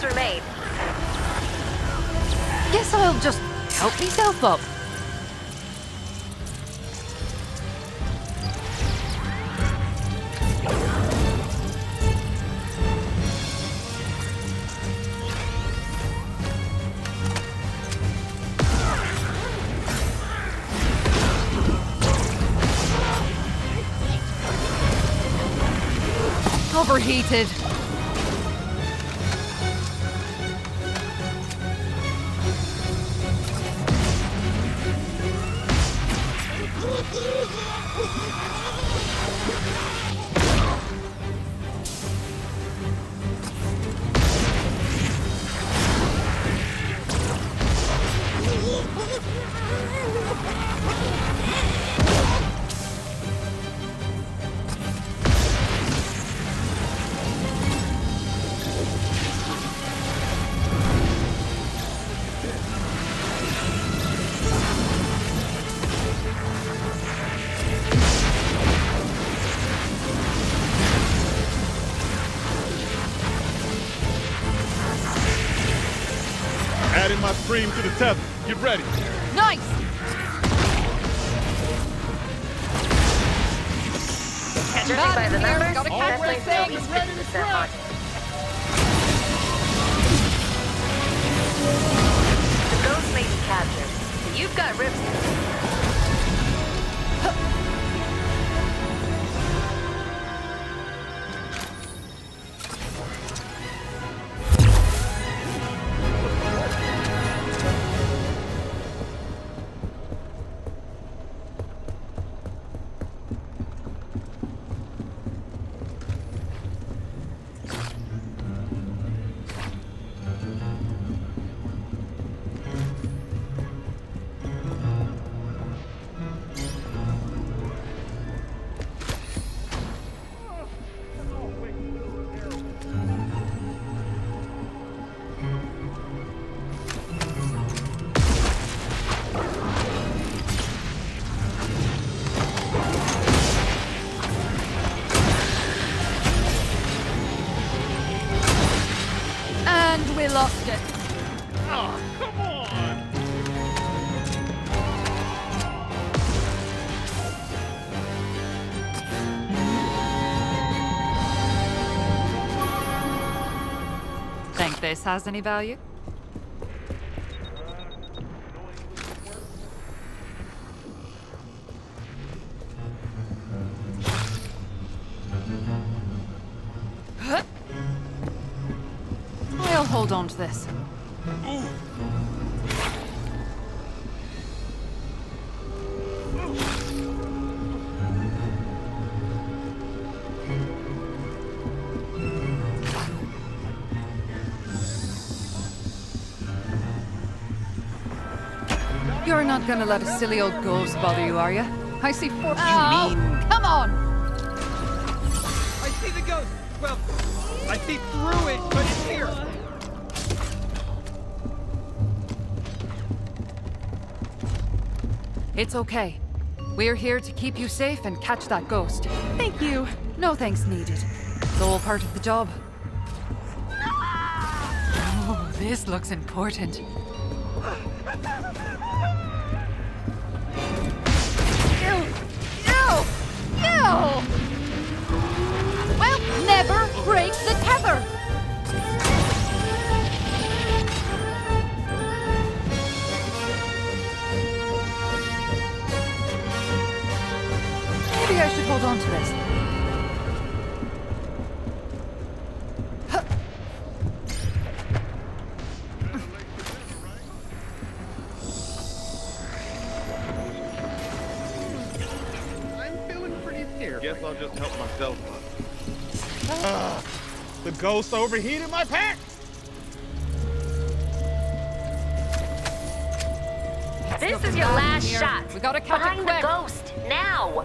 Remain. Guess I'll just help myself up. Overheated. stream to the tether. Get ready. Nice! Judging by the numbers, Gotta that catch place this will thing. be 50% haunted. The ghost may be captured, but you've got ribs. And we lost it. Oh, come on! Think this has any value? I'll hold on to this. You're not gonna let a silly old ghost bother you, are you? I see four. Come on! I see the ghost! Well, I see through it, but it's here! It's okay. We're here to keep you safe and catch that ghost. Thank you. No thanks needed. It's all part of the job. Oh, this looks important. Ew! Well, never break the tether! Maybe I should hold on to this. Guess I'll just help myself up. The ghost overheated my pack! This is your last shot. We gotta catch it Find quick. the ghost, now!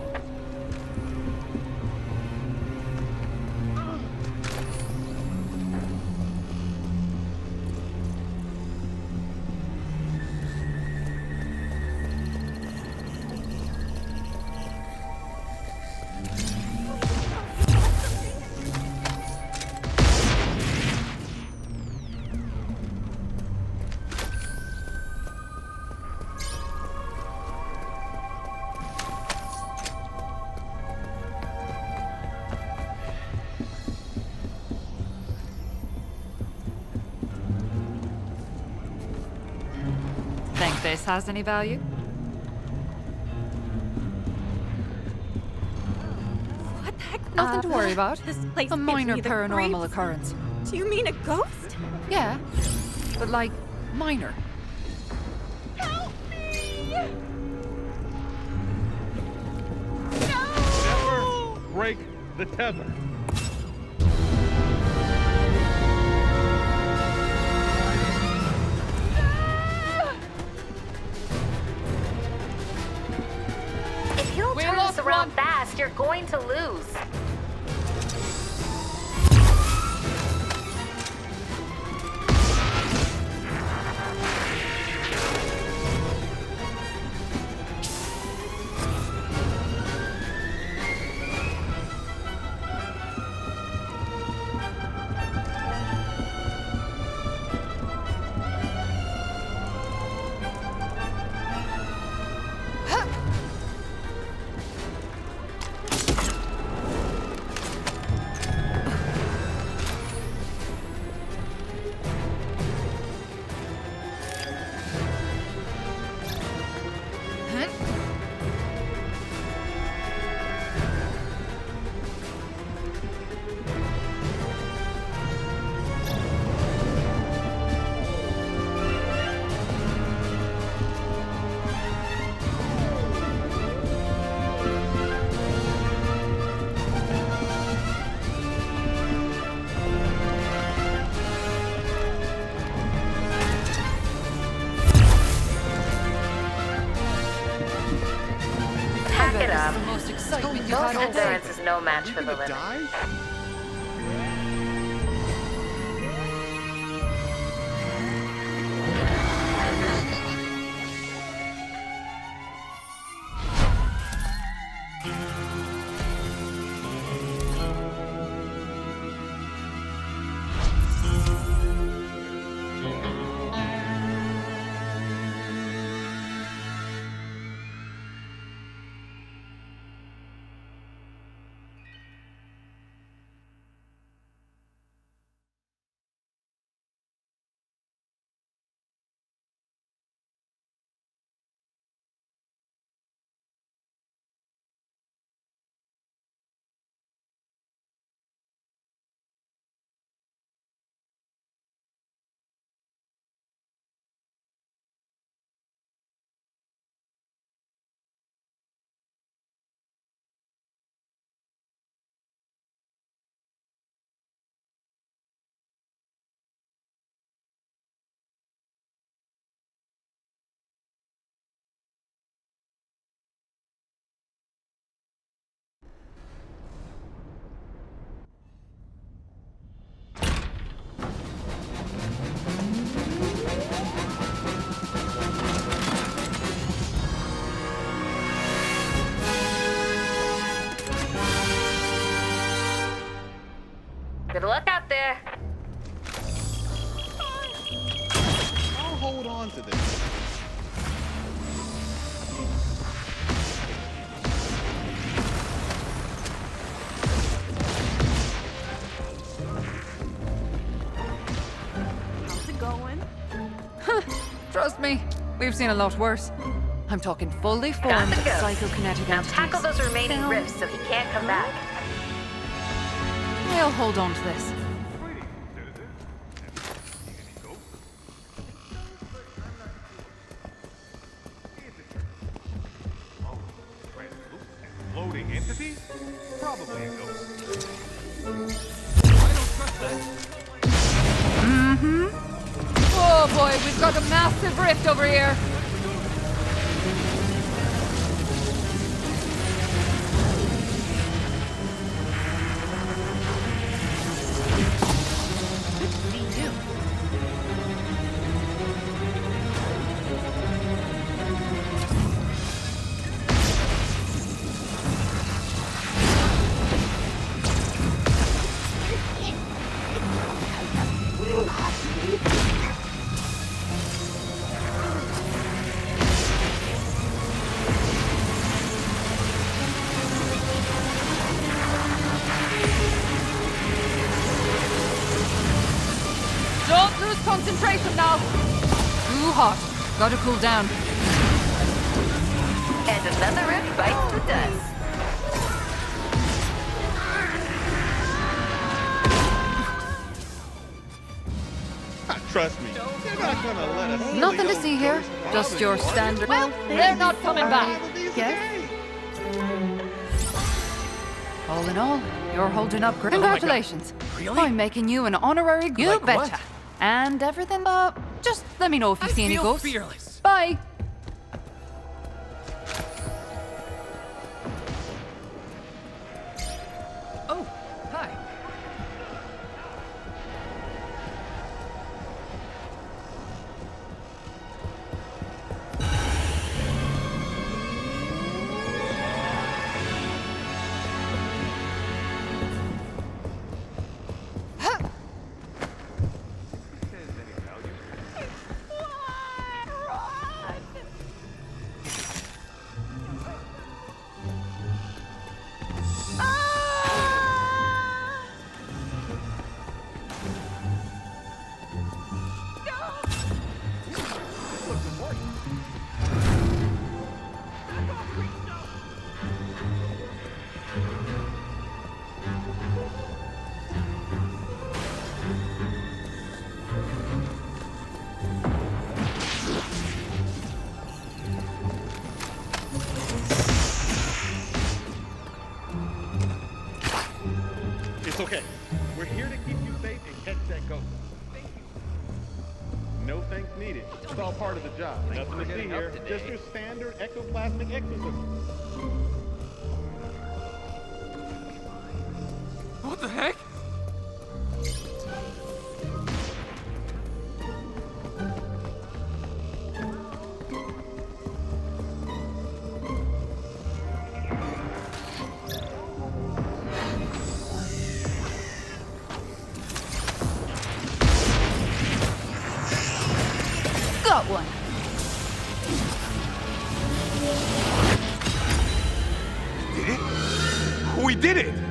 Think this has any value? What the heck? Nothing to worry about. This place A gives minor me the paranormal creeps. occurrence. Do you mean a ghost? Yeah, but like, minor. Help me! Never break the tether. If you don't turn this around fast, you're going to lose. defense is no match for the living. Good luck out there. I'll hold on to this. How's it going? Trust me, we've seen a lot worse. I'm talking fully formed Got the ghost. psychokinetic Now entities. tackle those remaining Now, rifts so he can't come back. I'll hold on to this. Floating entity? Probably a ghost. Mm-hmm. Oh boy, we've got a massive rift over here. Don't lose concentration now. Too hot. Gotta cool down. And another rift bites the dust. Trust me, they're not gonna let us. Nothing to see here. Just your standard. Well, they're not coming back. Yes? All in all, you're holding up great. Congratulations. Really? I'm making you an honorary. You Like betcha. what? And everything. Just let me know if you see any feel ghosts. fearless. Bye. Oh, hi. It's okay. We're here to keep you safe and catch that ghost. Thank you. No thanks needed. It's all part of the job. Nothing to see here. Just your standard ectoplasmic exorcism. the heck? Got one. Did it? We did it!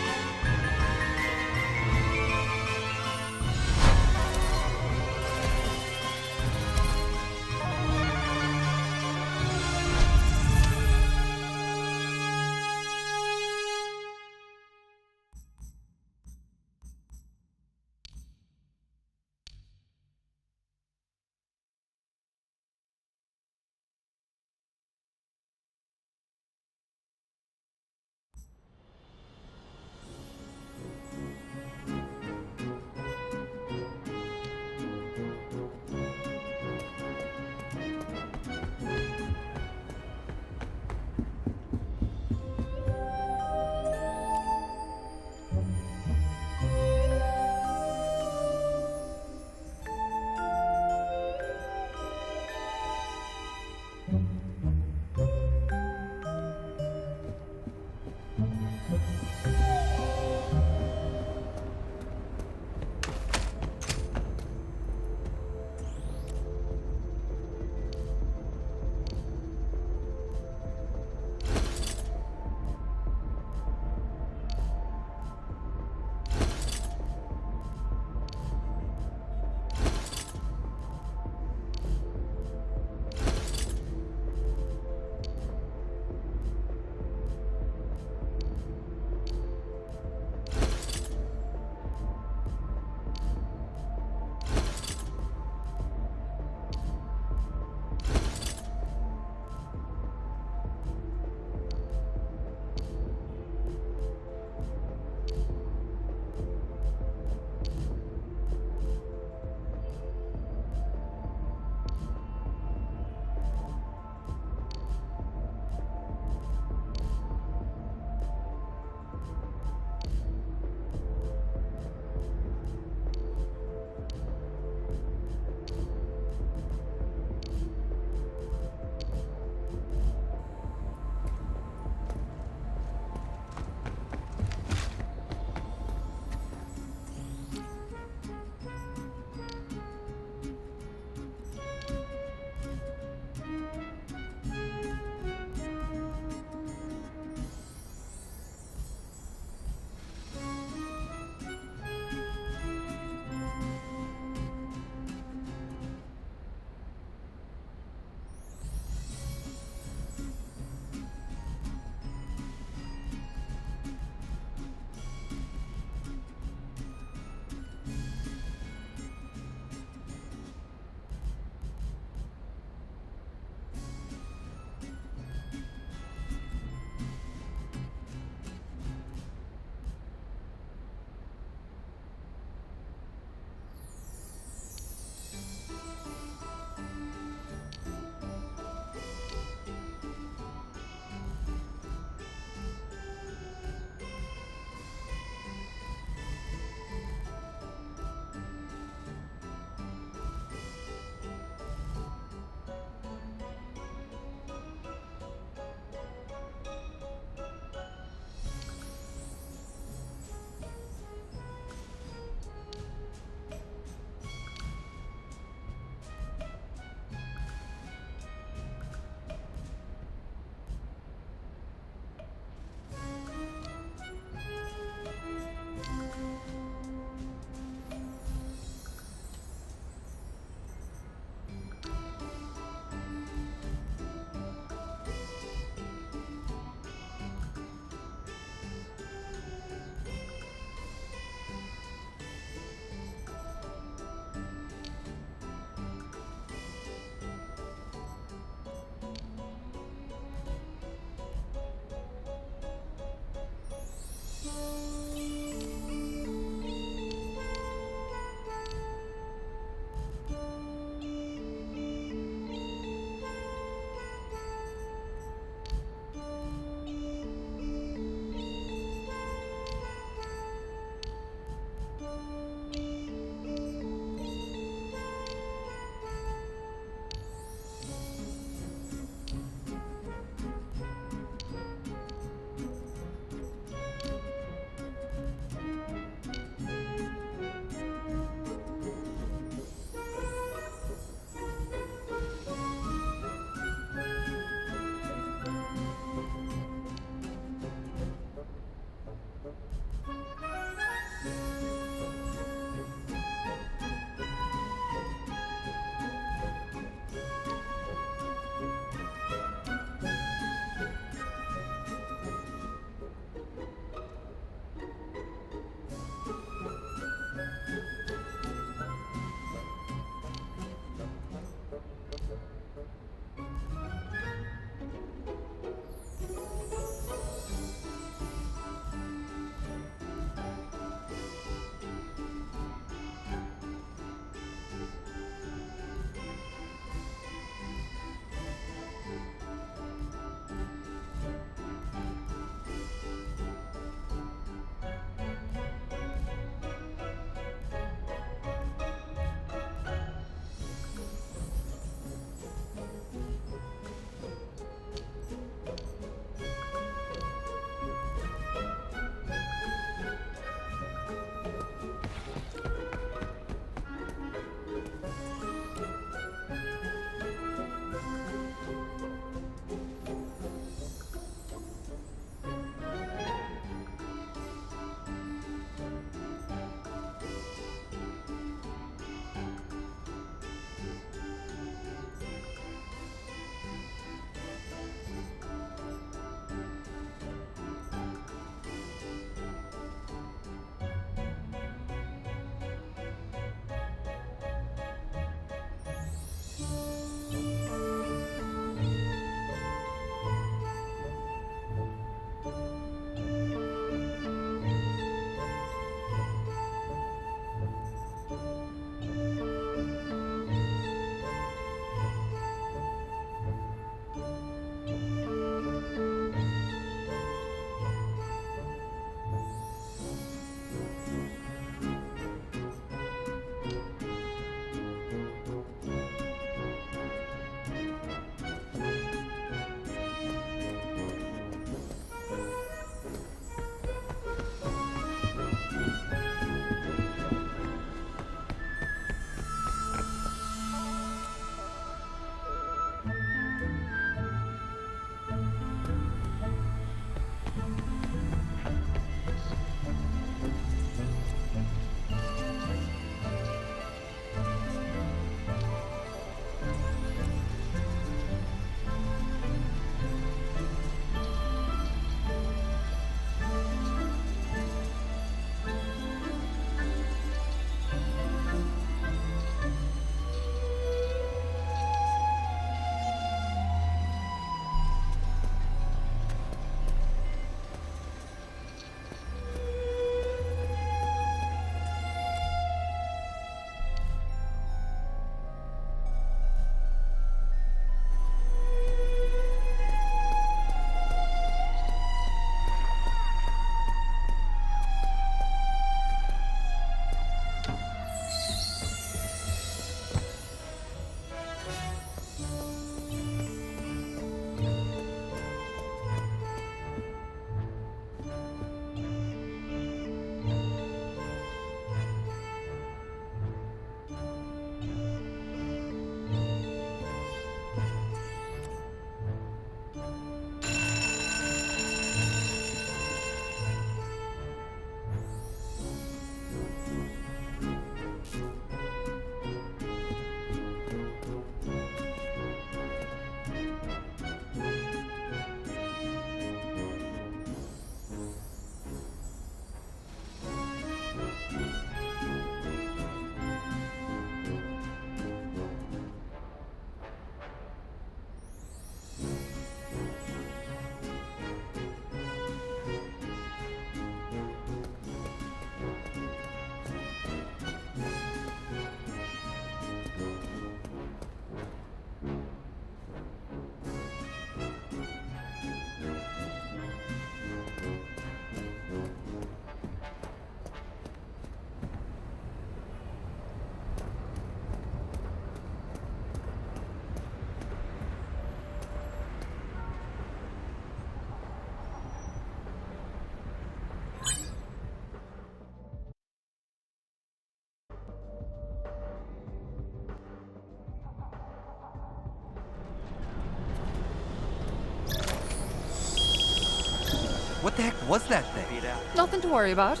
What the heck was that thing? Nothing to worry about.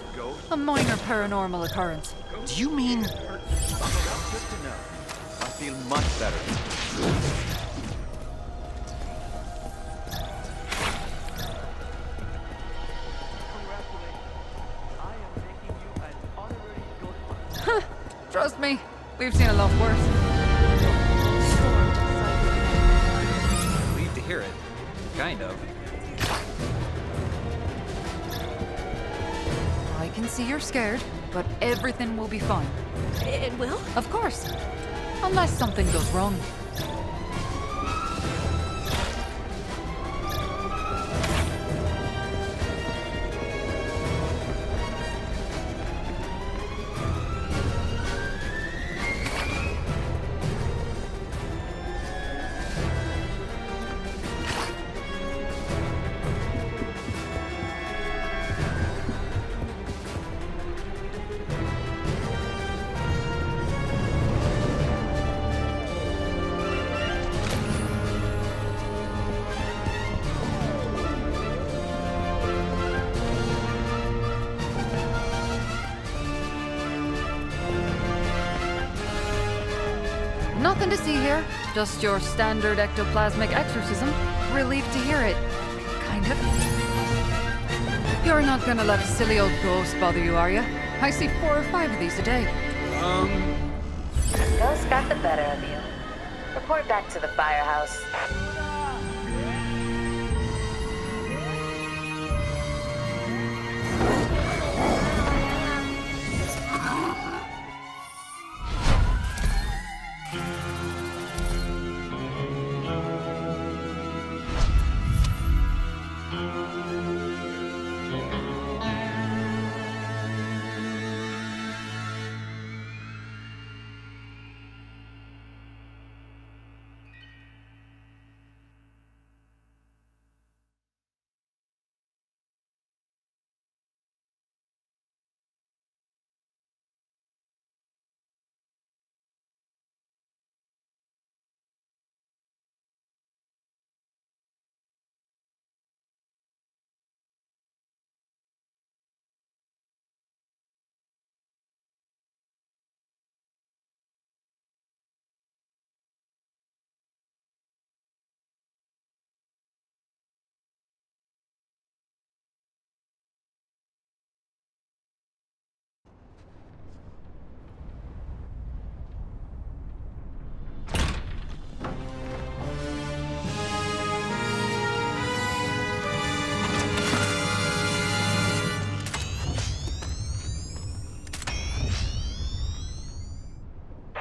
A minor paranormal occurrence. Do you mean... Good to know. I feel much better. Trust me, we've seen a lot worse. Relieved to hear it. Kind of. I can see you're scared, but everything will be fine. It will? Of course. Unless something goes wrong. Nothing to see here. Just your standard ectoplasmic exorcism. Relieved to hear it. Kind of. You're not gonna let a silly old ghost bother you, are you? I see 4 or 5 of these a day. Ghost got the better of you. Report back to the firehouse.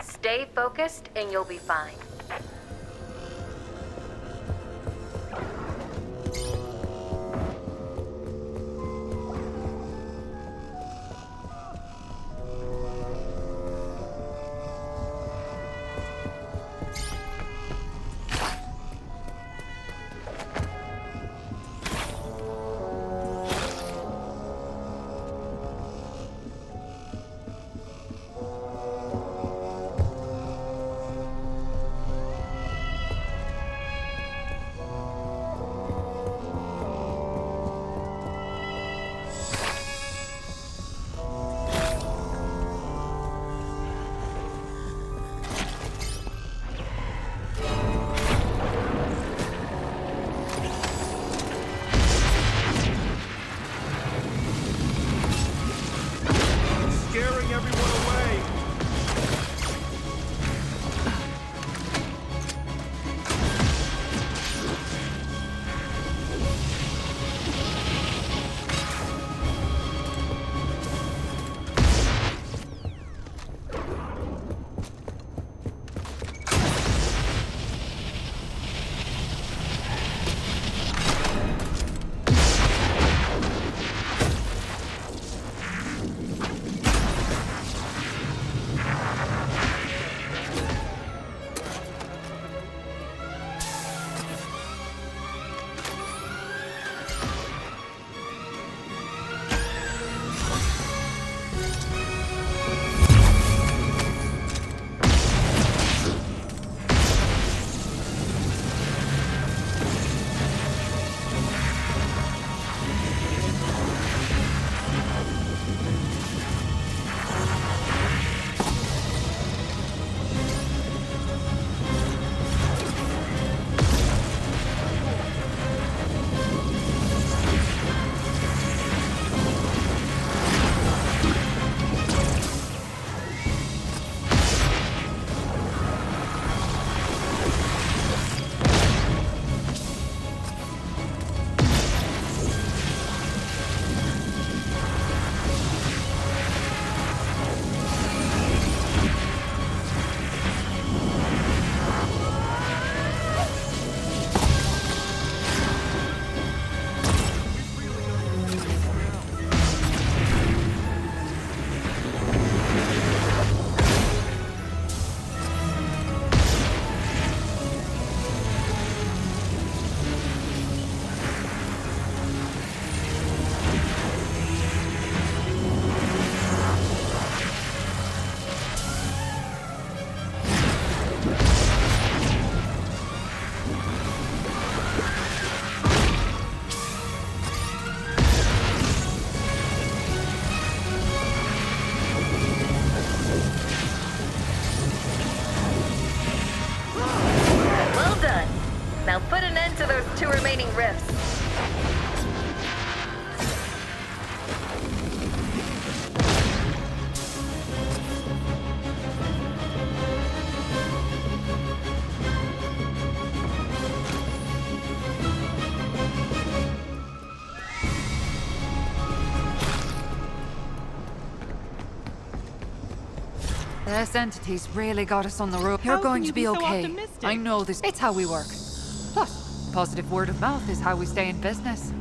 Stay focused and you'll be fine. rifts. This entity's really got us on the road. You're going to be okay. I know this. It's how we work. Plus, positive word of mouth is how we stay in business.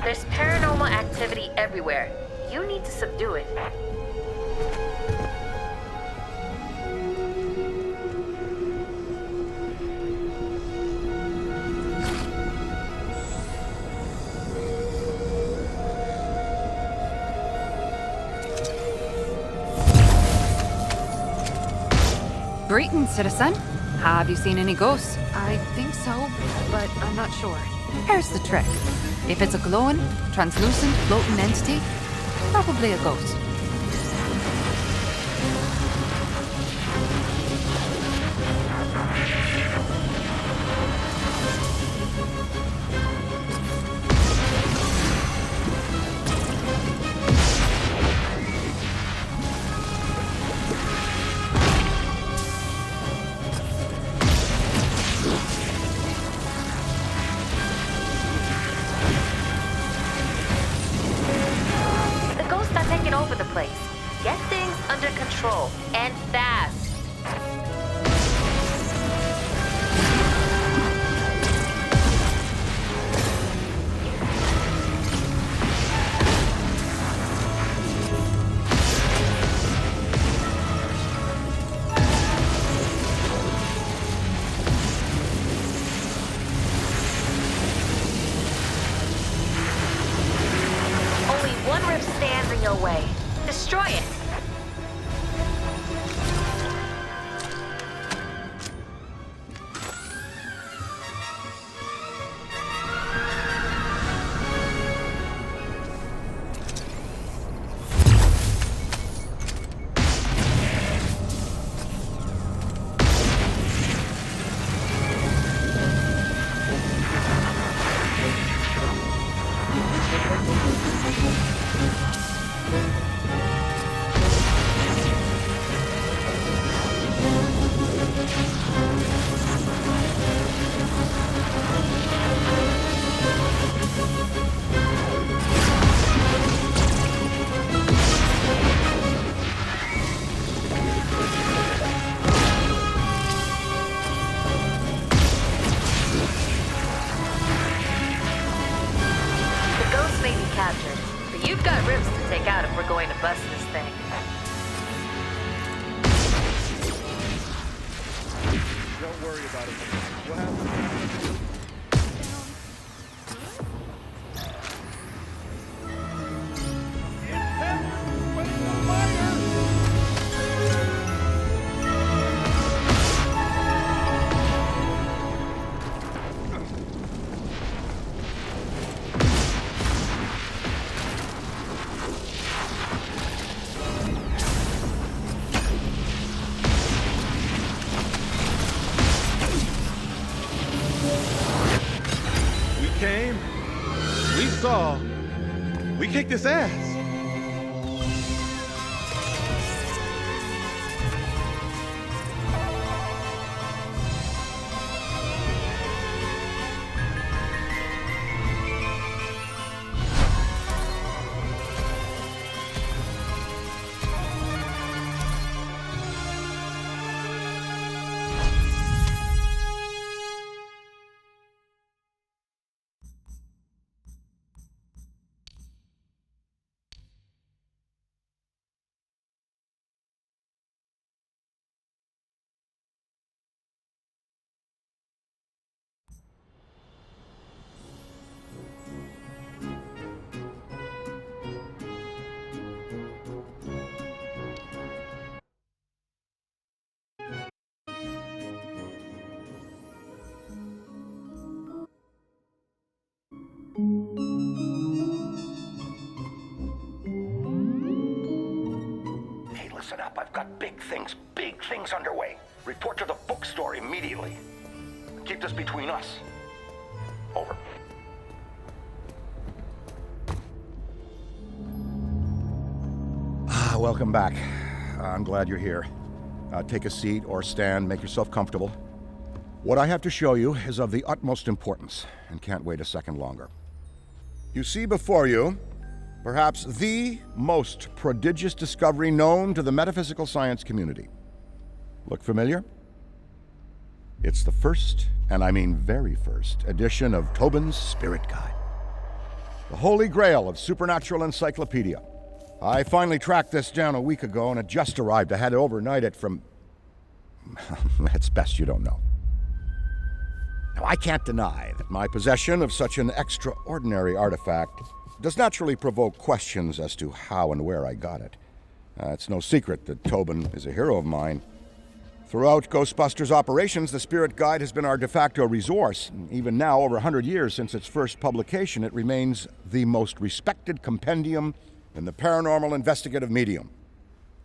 There's paranormal activity everywhere. You need to subdue it. Greetings, citizen. Have you seen any ghosts? I think so, but I'm not sure. Here's the trick. If it's a glowing, translucent, floating entity, probably a ghost. Over the place. Get things under control, and fast. Only one rift stands in your way. Destroy it! Captured, but you've got rifts to take out if we're going to bust this thing. Don't worry about it. What happened? We kicked his ass. Hey, listen up. I've got big things underway. Report to the bookstore immediately. Keep this between us. Over. Welcome back. I'm glad you're here. Take a seat or stand, make yourself comfortable. What I have to show you is of the utmost importance, and can't wait a second longer. You see before you, perhaps the most prodigious discovery known to the metaphysical science community. Look familiar? It's the first, and I mean very first, edition of Tobin's Spirit Guide. The holy grail of supernatural encyclopedia. I finally tracked this down a week ago, and it just arrived. I had to overnight it from... It's best you don't know. Now, I can't deny that my possession of such an extraordinary artifact does naturally provoke questions as to how and where I got it. It's no secret that Tobin is a hero of mine. Throughout Ghostbusters operations, the Spirit Guide has been our de facto resource. Even now, over 100 years since its first publication, it remains the most respected compendium in the paranormal investigative medium.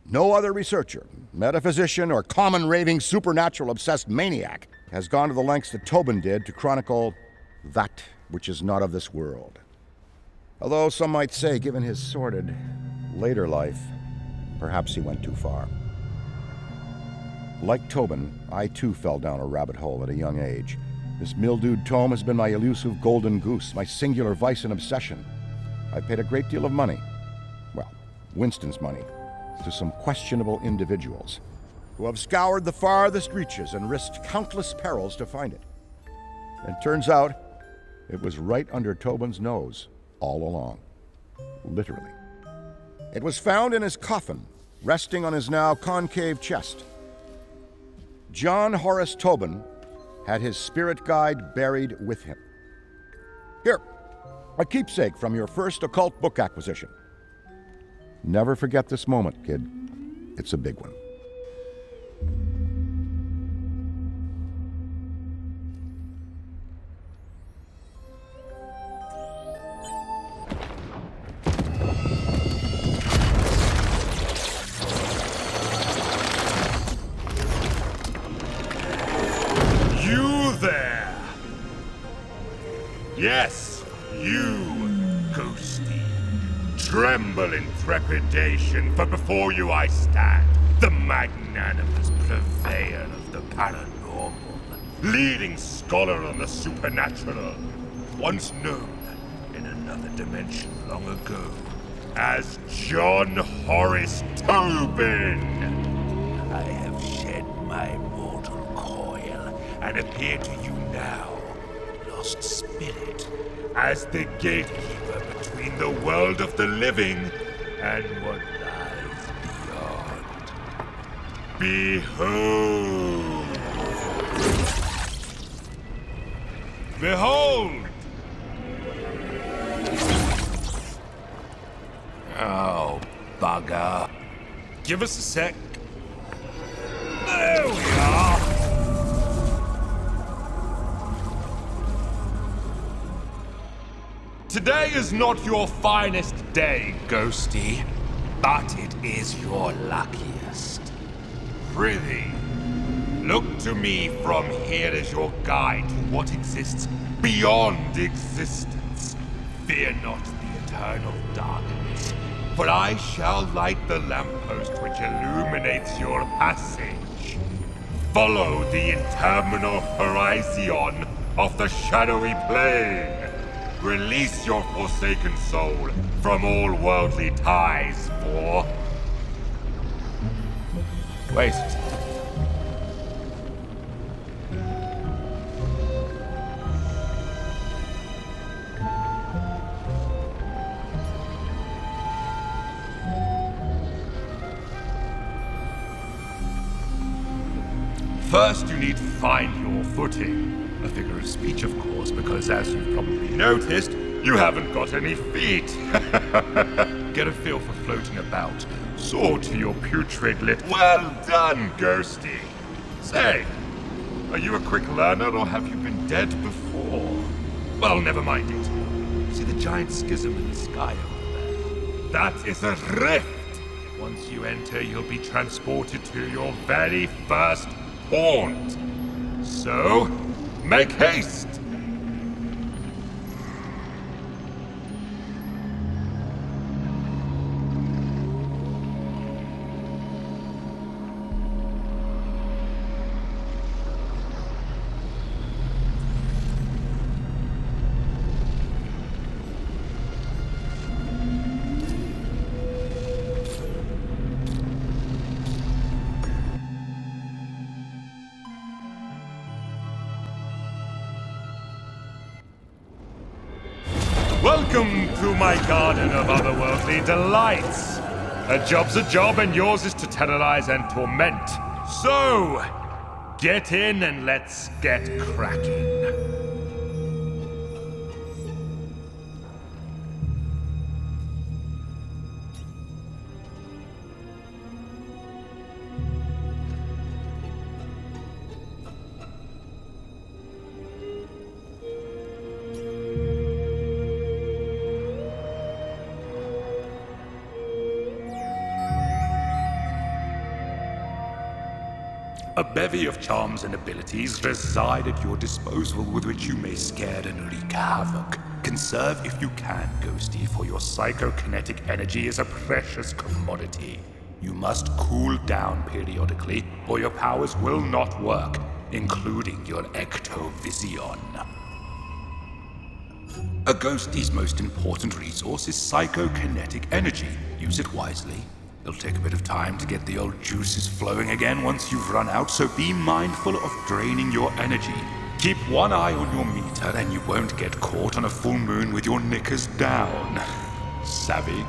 No other researcher, metaphysician, or common raving supernatural obsessed maniac has gone to the lengths that Tobin did to chronicle that which is not of this world. Although some might say, given his sordid later life, perhaps he went too far. Like Tobin, I too fell down a rabbit hole at a young age. This mildewed tome has been my elusive golden goose, my singular vice and obsession. I've paid a great deal of money, well, Winston's money, to some questionable individuals who have scoured the farthest reaches and risked countless perils to find it. And turns out, it was right under Tobin's nose all along. Literally. It was found in his coffin, resting on his now concave chest. John Horace Tobin had his Spirit Guide buried with him. Here, a keepsake from your first occult book acquisition. Never forget this moment, kid. It's a big one. You there! Yes, you, Ghosty. Tremble in trepidation, for before you I stand, the magnanimous purveyor of the paranormal, leading scholar on the supernatural, once known in another dimension long ago as John Horace Tobin. I have shed my mortal coil and appear to you now, lost spirit, as the gatekeeper between the world of the living and what lies beyond. Behold! Behold! Oh, bugger. Give us a sec. There we are! Today is not your finest day, Ghosty, but it is your luckiest. Prithee, look to me from here as your guide to what exists beyond existence. Fear not the eternal darkness, for I shall light the lamppost which illuminates your passage. Follow the interminable horizon of the shadowy plane. Release your forsaken soul from all worldly ties, for... Wait. First, you need to find your footing. A figure of speech, of course, because as you've probably noticed, you haven't got any feet. Get a feel for floating about. Soar to your putrid lit. Well done, Ghosty. Say, are you a quick learner or have you been dead before? Well, never mind it. See the giant schism in the sky over there? That is a rift. Once you enter, you'll be transported to your very first haunt. So, make haste! Welcome to my garden of otherworldly delights. A job's a job and yours is to terrorize and torment. So, get in and let's get cracking. A bevy of charms and abilities reside at your disposal with which you may scare and wreak havoc. Conserve if you can, Ghosty, for your psychokinetic energy is a precious commodity. You must cool down periodically, or your powers will not work, including your ectovision. A Ghosty's most important resource is psychokinetic energy. Use it wisely. It'll take a bit of time to get the old juices flowing again once you've run out, so be mindful of draining your energy. Keep one eye on your meter and you won't get caught on a full moon with your knickers down. Savvy?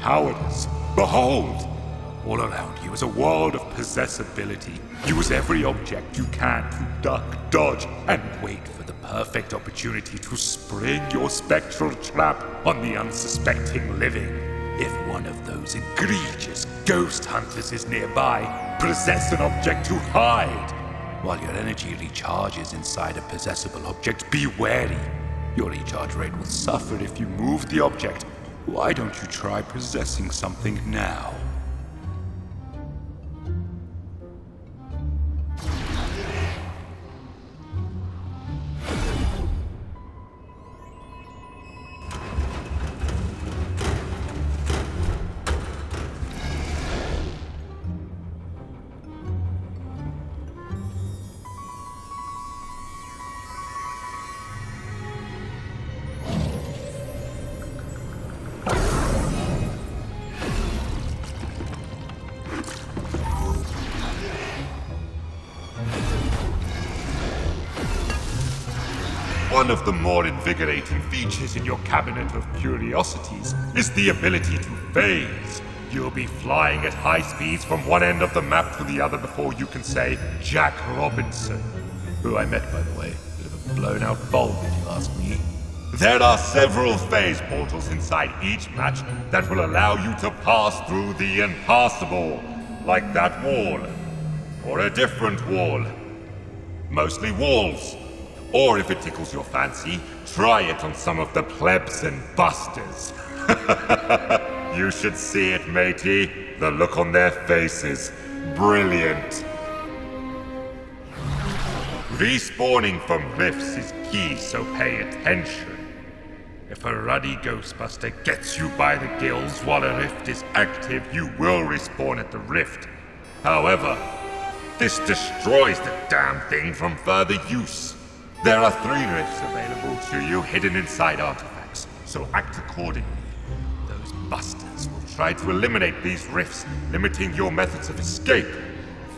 cowardice. Behold! All around you is a world of possessibility. Use every object you can to duck, dodge, and wait for the perfect opportunity to spring your spectral trap on the unsuspecting living. If one of those egregious ghost hunters is nearby, possess an object to hide. While your energy recharges inside a possessible object, be wary. Your recharge rate will suffer if you move the object. Why don't you try possessing something now? One of the more invigorating features in your cabinet of curiosities is the ability to phase. You'll be flying at high speeds from one end of the map to the other before you can say Jack Robinson, who I met, by the way. Bit of a blown-out bulb, if you ask me. There are several phase portals inside each match that will allow you to pass through the impassable, like that wall, or a different wall. Mostly walls. Or if it tickles your fancy, try it on some of the plebs and busters. You should see it, matey. The look on their faces. Brilliant. Respawning from rifts is key, so pay attention. If a ruddy Ghostbuster gets you by the gills while a rift is active, you will respawn at the rift. However, this destroys the damn thing from further use. There are 3 rifts available to you hidden inside artifacts, so act accordingly. Those busters will try to eliminate these rifts, limiting your methods of escape.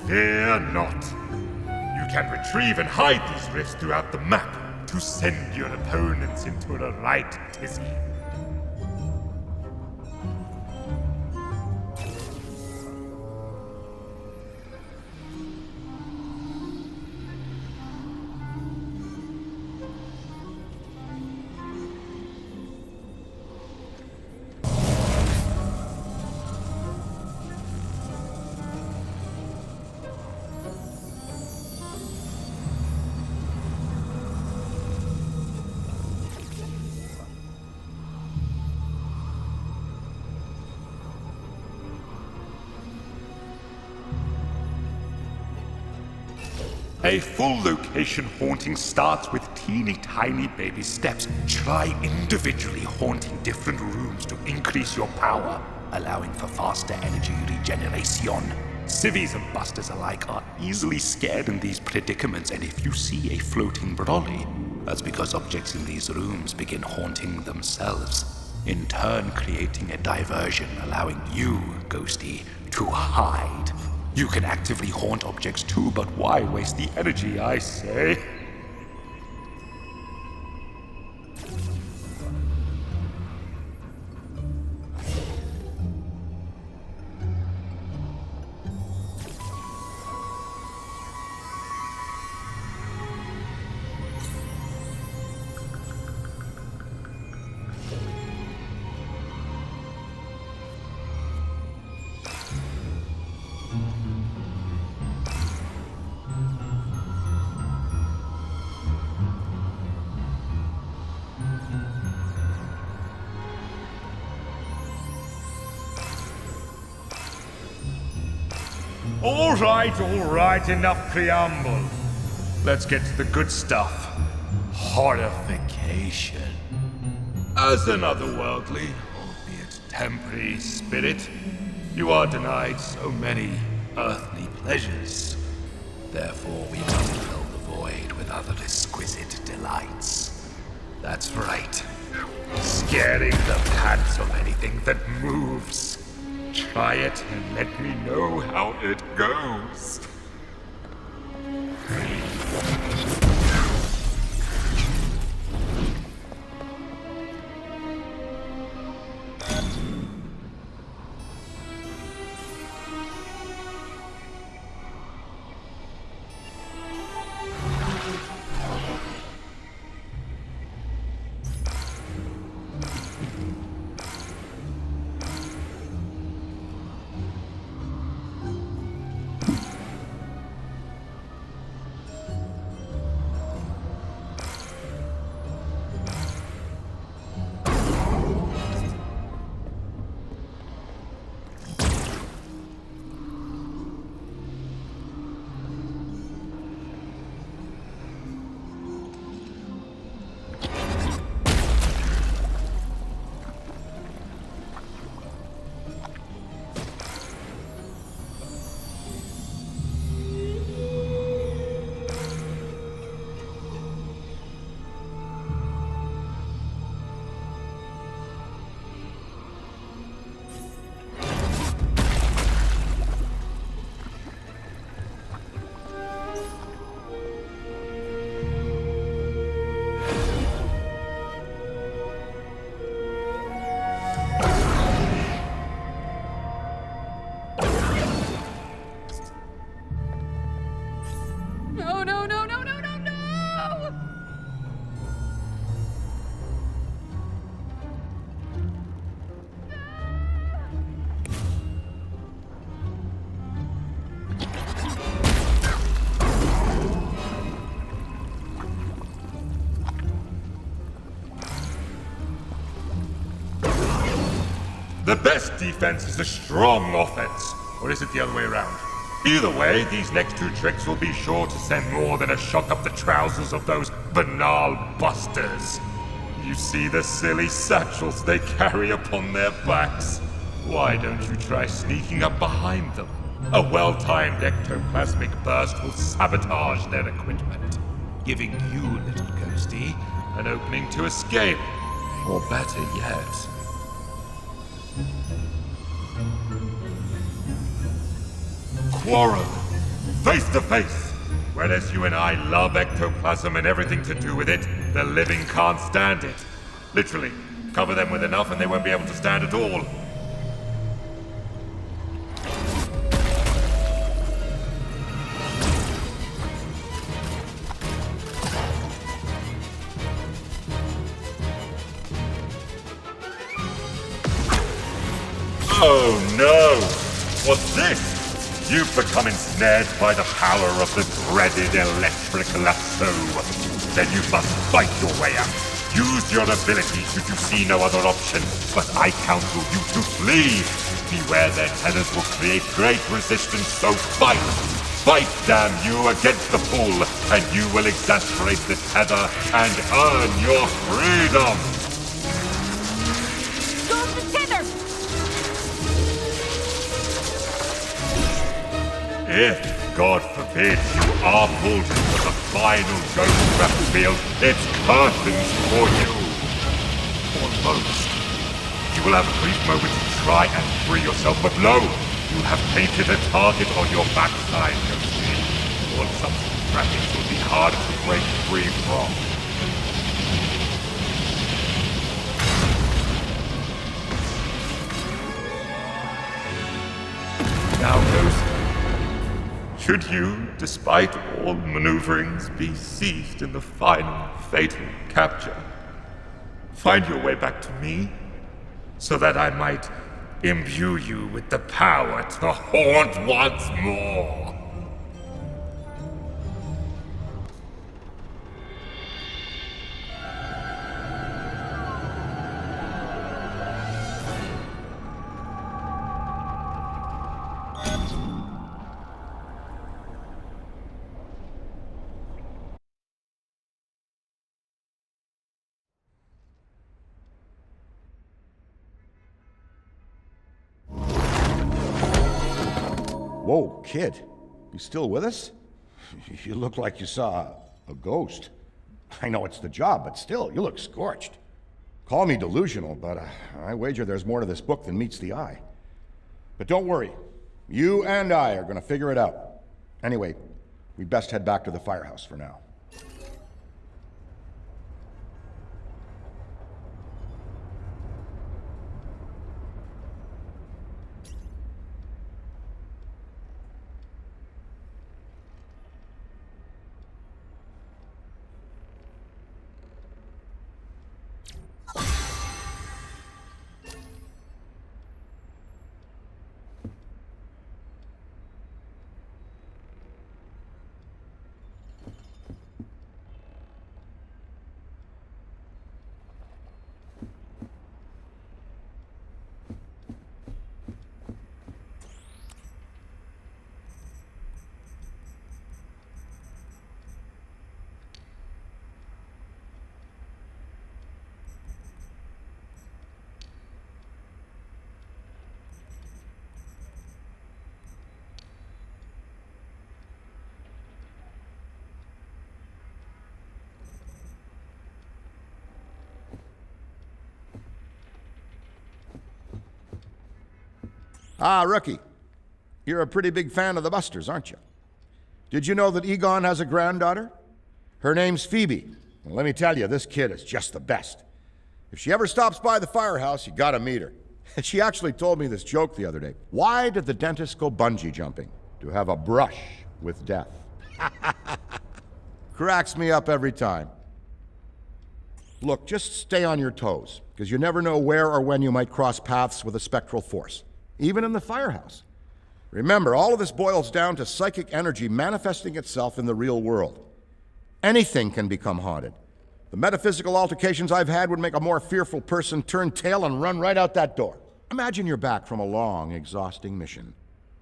Fear not. You can retrieve and hide these rifts throughout the map to send your opponents into a right tizzy. A full location haunting starts with teeny tiny baby steps. Try individually haunting different rooms to increase your power, allowing for faster energy regeneration. Civvies and busters alike are easily scared in these predicaments, and if you see a floating brolly, that's because objects in these rooms begin haunting themselves, in turn creating a diversion, allowing you, Ghosty, to hide. You can actively haunt objects too, but why waste the energy, I say? All right, enough preamble. Let's get to the good stuff. Horrification. As an otherworldly, albeit temporary spirit, you are denied so many earthly pleasures. Therefore, we must fill the void with other exquisite delights. That's right. Scaring the pants of anything that moves. Try it and let me know how it goes. The best defense is a strong offense. Or is it the other way around? Either way, these next two tricks will be sure to send more than a shock up the trousers of those banal busters. You see the silly satchels they carry upon their backs? Why don't you try sneaking up behind them? A well-timed ectoplasmic burst will sabotage their equipment, giving you, little ghosty, an opening to escape. Or better yet... quarrel, face to face. Whereas you and I love ectoplasm and everything to do with it, the living can't stand it. Literally, cover them with enough and they won't be able to stand at all. Oh no! What's this? You've become ensnared by the power of the dreaded electric lasso. Then you must fight your way out. Use your ability should you see no other option, but I counsel you to flee. Beware their tethers will create great resistance, so fight! Fight, damn you, against the pull, and you will exasperate the tether and earn your freedom! Stop the tether! If, God forbid, you are pulled into the final ghost battlefield, it's curtains for you. Almost. You will have a brief moment to try and free yourself, but no! You have painted a target on your backside, Ghosty. All substance brackets will be hard to break free from. Now, Ghost. Should you, despite all maneuverings, be seized in the final, fatal capture, find your way back to me, so that I might imbue you with the power to haunt once more. Whoa, kid. You still with us? You look like you saw a ghost. I know it's the job, but still, you look scorched. Call me delusional, but I wager there's more to this book than meets the eye. But don't worry. You and I are going to figure it out. Anyway, we best head back to the firehouse for now. Ah, rookie. You're a pretty big fan of the Busters, aren't you? Did you know that Egon has a granddaughter? Her name's Phoebe. And let me tell you, this kid is just the best. If she ever stops by the firehouse, you gotta meet her. She actually told me this joke the other day. Why did the dentist go bungee jumping? To have a brush with death. Cracks me up every time. Look, just stay on your toes, because you never know where or when you might cross paths with a spectral force. Even in the firehouse. Remember, all of this boils down to psychic energy manifesting itself in the real world. Anything can become haunted. The metaphysical altercations I've had would make a more fearful person turn tail and run right out that door. Imagine you're back from a long, exhausting mission.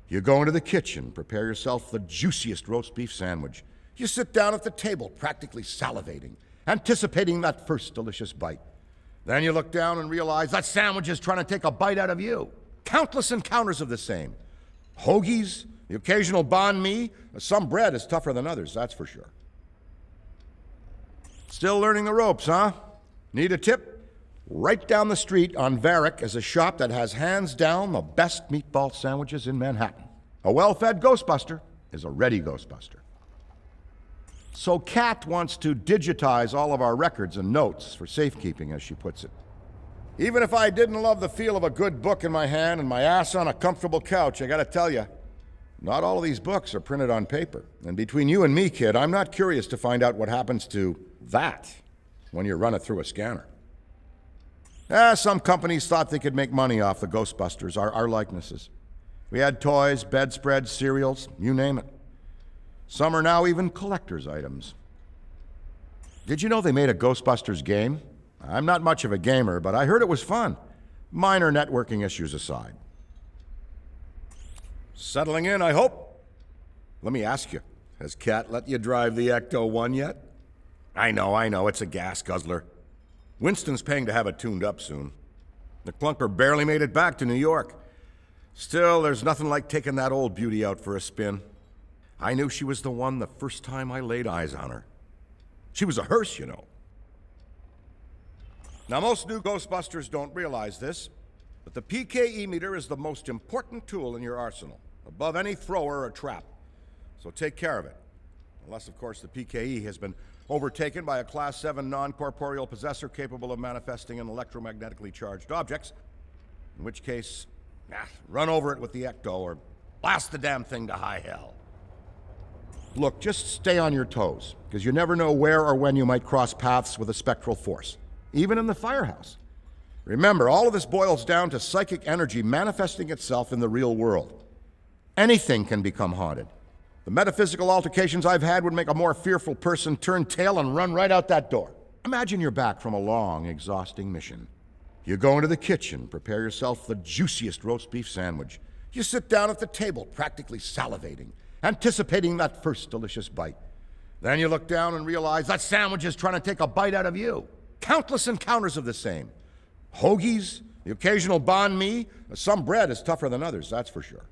You go into the kitchen, prepare yourself the juiciest roast beef sandwich. You sit down at the table, practically salivating, anticipating that first delicious bite. Then you look down and realize that sandwich is trying to take a bite out of you. Countless encounters of the same. Hoagies, the occasional banh mi. Some bread is tougher than others, that's for sure. Still learning the ropes, huh? Need a tip? Right down the street on Varick is a shop that has hands down the best meatball sandwiches in Manhattan. A well-fed Ghostbuster is a ready Ghostbuster. So Kat wants to digitize all of our records and notes for safekeeping, as she puts it. Even if I didn't love the feel of a good book in my hand and my ass on a comfortable couch, I gotta tell you, not all of these books are printed on paper. And between you and me, kid, I'm not curious to find out what happens to that when you run it through a scanner. Some companies thought they could make money off the Ghostbusters, our likenesses. We had toys, bedspreads, cereals, you name it. Some are now even collector's items. Did you know they made a Ghostbusters game? I'm not much of a gamer, but I heard it was fun. Minor networking issues aside. Settling in, I hope? Let me ask you, has Kat let you drive the Ecto-1 yet? I know, it's a gas guzzler. Winston's paying to have it tuned up soon. The clunker barely made it back to New York. Still, there's nothing like taking that old beauty out for a spin. I knew she was the one the first time I laid eyes on her. She was a hearse, you know. Now, most new Ghostbusters don't realize this, but the PKE meter is the most important tool in your arsenal, above any thrower or trap. So take care of it. Unless, of course, the PKE has been overtaken by a Class 7 non-corporeal possessor capable of manifesting in electromagnetically charged objects, in which case, run over it with the Ecto or blast the damn thing to high hell. Look, just stay on your toes, because you never know where or when you might cross paths with a spectral force, even in the firehouse. Remember, all of this boils down to psychic energy manifesting itself in the real world. Anything can become haunted. The metaphysical altercations I've had would make a more fearful person turn tail and run right out that door. Imagine you're back from a long, exhausting mission. You go into the kitchen, prepare yourself the juiciest roast beef sandwich. You sit down at the table, practically salivating, anticipating that first delicious bite. Then you look down and realize that sandwich is trying to take a bite out of you. Countless encounters of the same. Hoagies, the occasional banh mi. Some bread is tougher than others, that's for sure.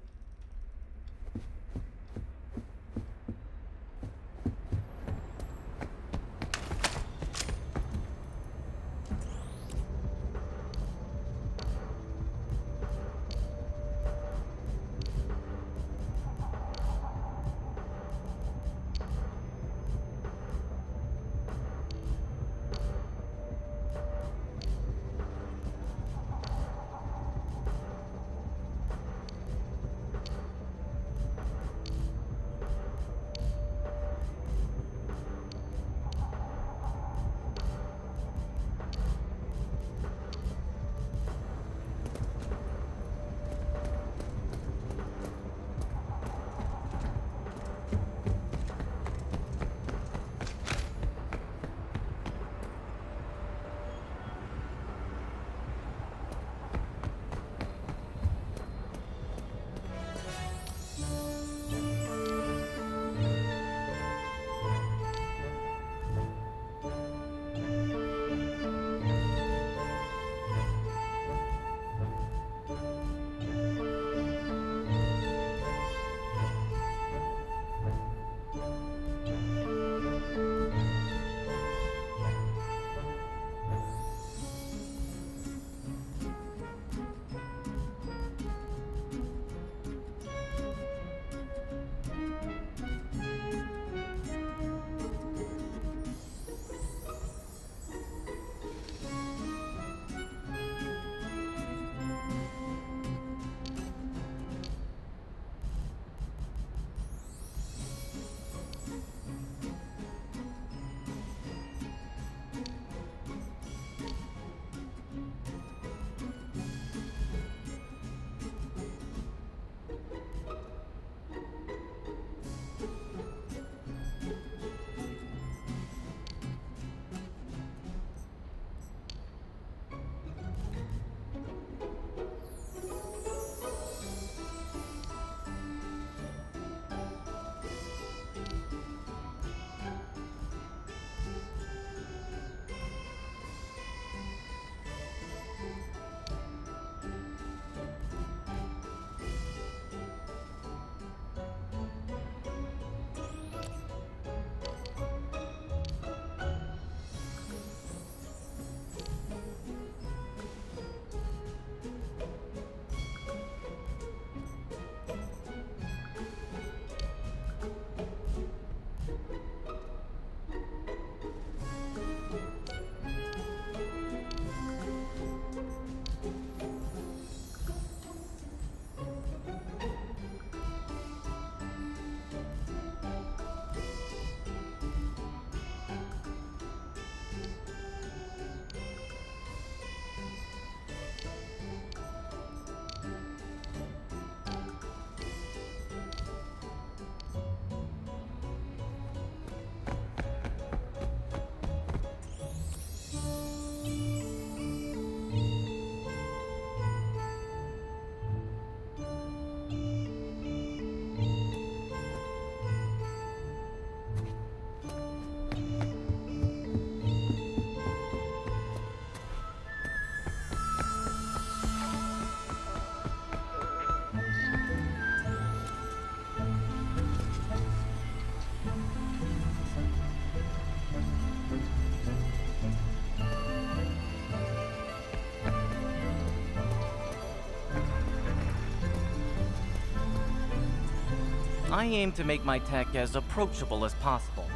I aim to make my tech as approachable as possible,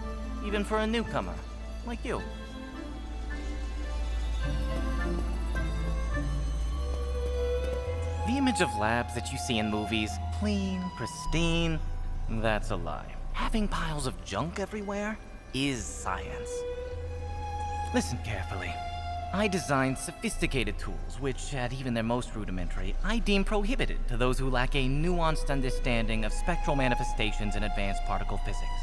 even for a newcomer, like you. The image of labs that you see in movies, clean, pristine, that's a lie. Having piles of junk everywhere is science. Listen carefully. I designed sophisticated tools which, at even their most rudimentary, I deem prohibited to those who lack a nuanced understanding of spectral manifestations in advanced particle physics.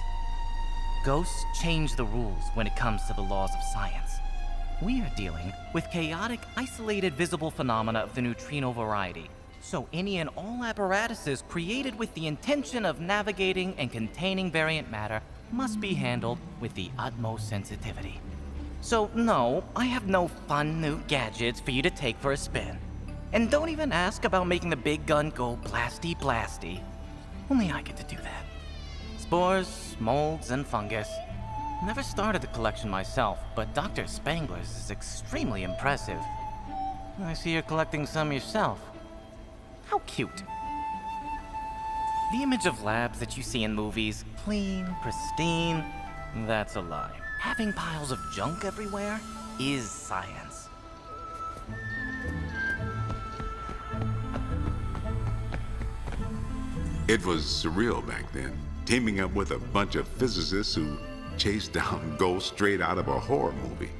Ghosts change the rules when it comes to the laws of science. We are dealing with chaotic, isolated visible phenomena of the neutrino variety, so any and all apparatuses created with the intention of navigating and containing variant matter must be handled with the utmost sensitivity. So no, I have no fun new gadgets for you to take for a spin. And don't even ask about making the big gun go blasty blasty. Only I get to do that. Spores, molds, and fungus. Never started the collection myself, but Dr. Spangler's is extremely impressive. I see you're collecting some yourself. How cute. The image of labs that you see in movies, clean, pristine, that's a lie. Having piles of junk everywhere is science. It was surreal back then, teaming up with a bunch of physicists who chased down ghosts straight out of a horror movie.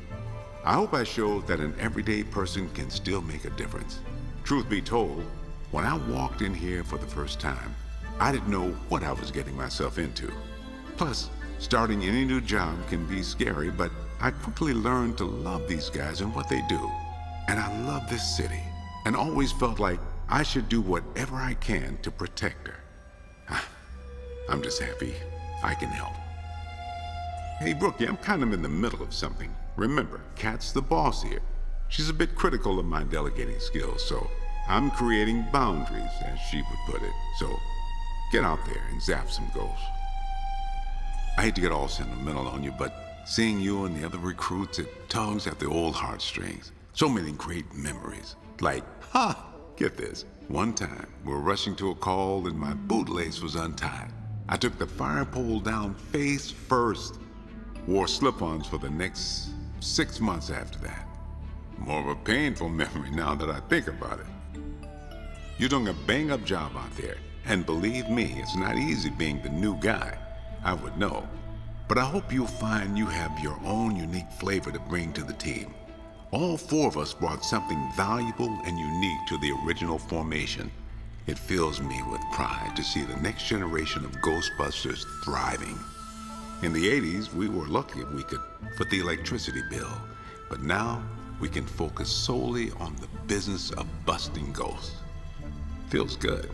I hope I showed that an everyday person can still make a difference. Truth be told, when I walked in here for the first time, I didn't know what I was getting myself into. Plus, starting any new job can be scary, but I quickly learned to love these guys and what they do. And I love this city, and always felt like I should do whatever I can to protect her. I'm just happy I can help. Hey, Brookie, I'm kind of in the middle of something. Remember, Kat's the boss here. She's a bit critical of my delegating skills, so I'm creating boundaries, as she would put it. So get out there and zap some ghosts. I hate to get all sentimental on you, but seeing you and the other recruits, it tugs at the old heartstrings. So many great memories. Like, get this. One time, we were rushing to a call and my bootlace was untied. I took the fire pole down face first. Wore slip-ons for the next 6 months after that. More of a painful memory now that I think about it. You're doing a bang-up job out there, and believe me, it's not easy being the new guy. I would know. But I hope you'll find you have your own unique flavor to bring to the team. All 4 of us brought something valuable and unique to the original formation. It fills me with pride to see the next generation of Ghostbusters thriving. In the 80s, we were lucky if we could foot the electricity bill. But now, we can focus solely on the business of busting ghosts. Feels good.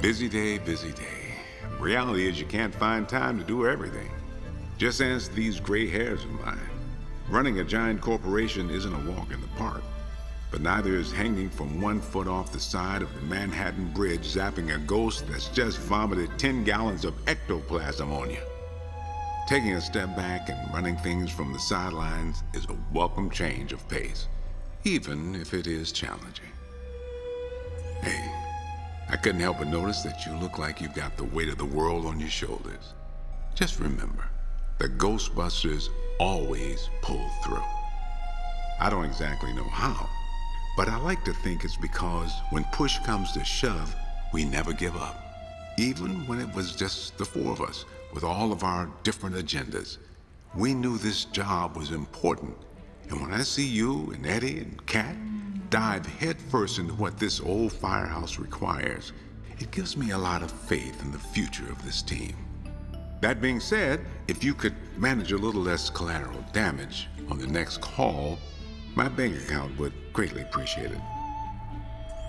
Busy day, busy day. Reality is you can't find time to do everything. Just ask these gray hairs of mine. Running a giant corporation isn't a walk in the park, but neither is hanging from 1 foot off the side of the Manhattan Bridge zapping a ghost that's just vomited 10 gallons of ectoplasm on you. Taking a step back and running things from the sidelines is a welcome change of pace, even if it is challenging. Hey, I couldn't help but notice that you look like you've got the weight of the world on your shoulders. Just remember, the Ghostbusters always pull through. I don't exactly know how, but I like to think it's because when push comes to shove, we never give up. Even when it was just the 4 of us, with all of our different agendas, we knew this job was important. And when I see you and Eddie and Kat dive headfirst into what this old firehouse requires, it gives me a lot of faith in the future of this team. That being said, if you could manage a little less collateral damage on the next call, my bank account would greatly appreciate it.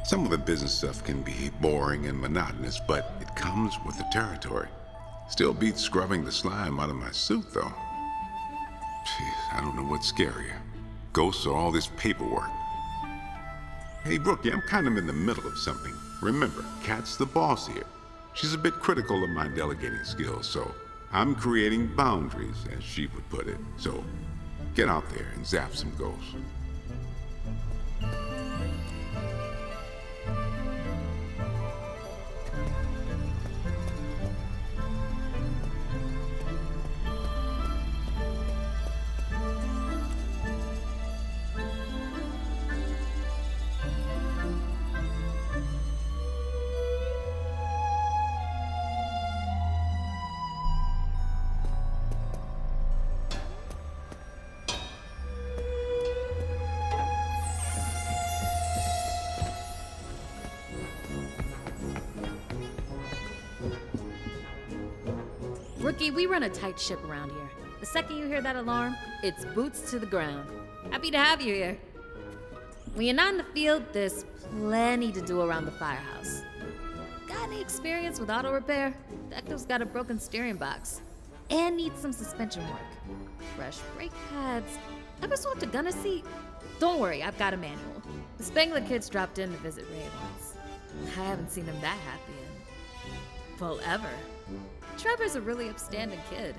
Some of the business stuff can be boring and monotonous, but it comes with the territory. Still beats scrubbing the slime out of my suit, though. Jeez, I don't know what's scarier. Ghosts or all this paperwork. Hey, Brookie, I'm kind of in the middle of something. Remember, Kat's the boss here. She's a bit critical of my delegating skills, so I'm creating boundaries, as she would put it. So get out there and zap some ghosts. Rookie, we run a tight ship around here. The second you hear that alarm, it's boots to the ground. Happy to have you here. When you're not in the field, there's plenty to do around the firehouse. Got any experience with auto repair? Ecto's got a broken steering box. And needs some suspension work. Fresh brake pads. Ever swapped a gunner seat? Don't worry, I've got a manual. The Spangler kids dropped in to visit Ray once. I haven't seen him that happy in... well, ever. Trevor's a really upstanding kid.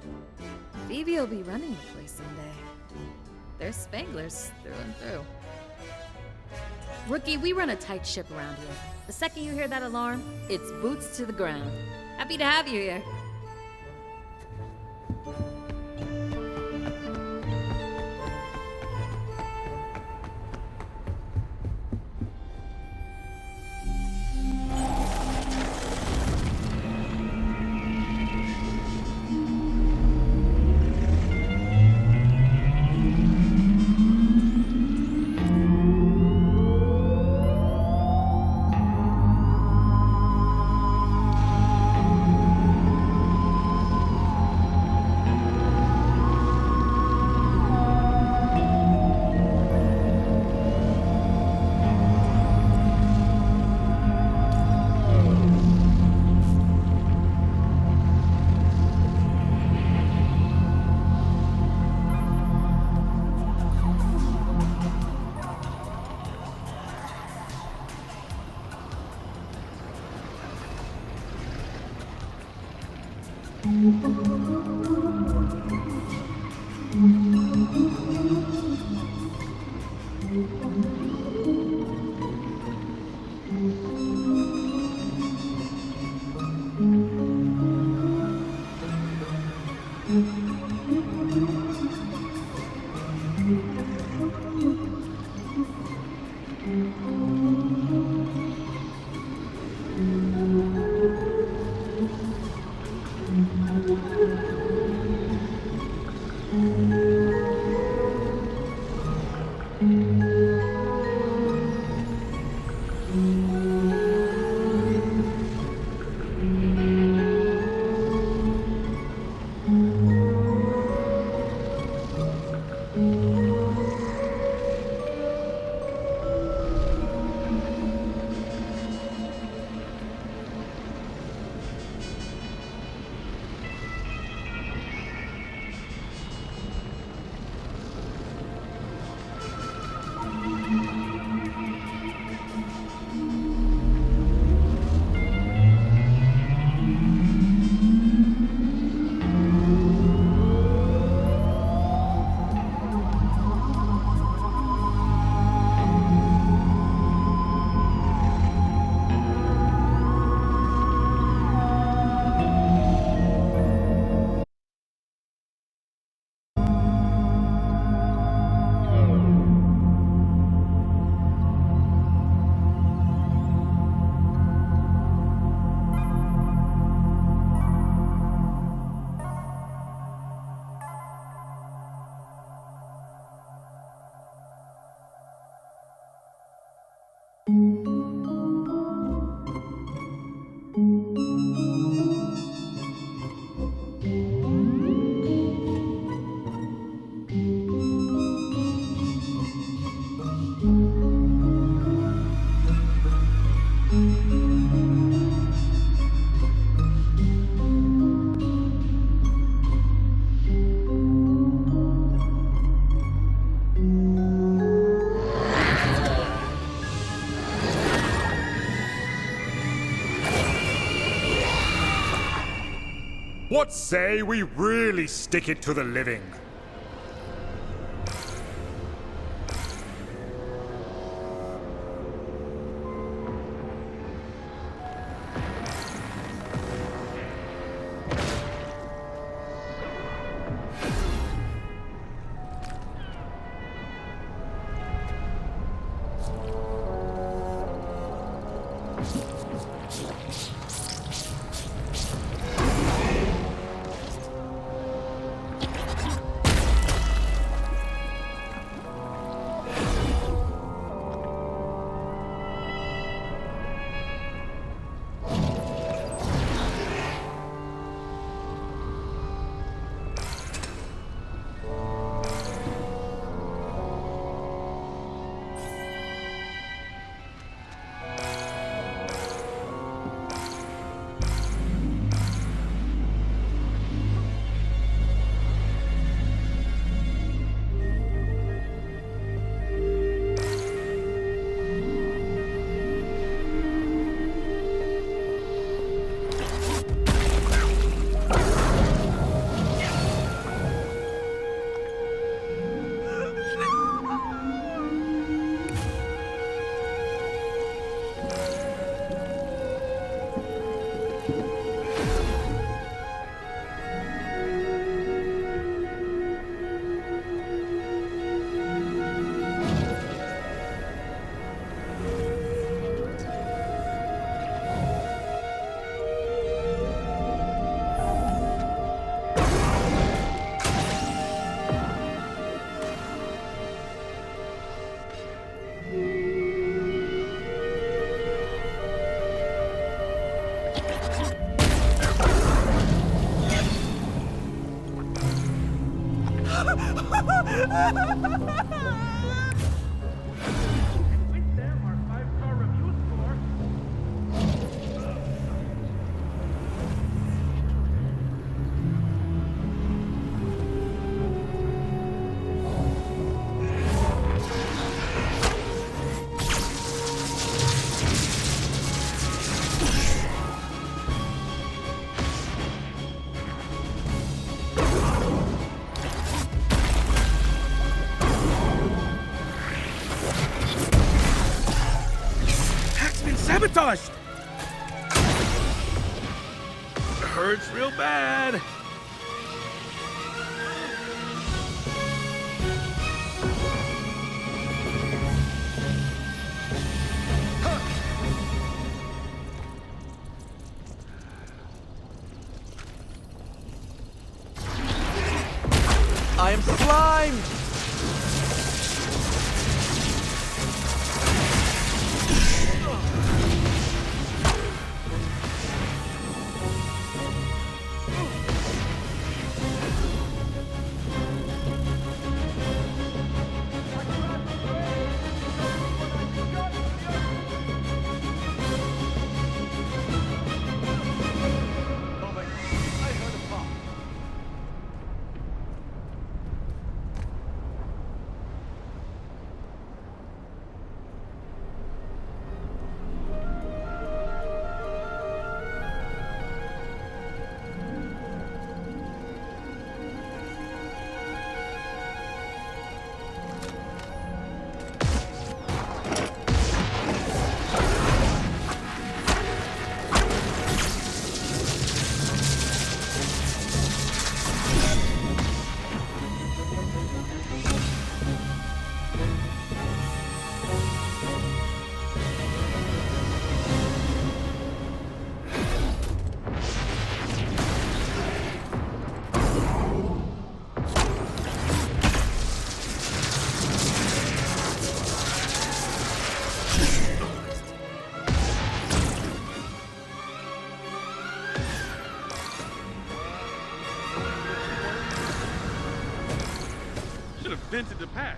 Phoebe will be running the place someday. They're Spanglers through and through. Rookie, we run a tight ship around here. The second you hear that alarm, it's boots to the ground. Happy to have you here. What say we really stick it to the living? Sabotaged! Hurts real bad. I am slimed! Should have vented the pack.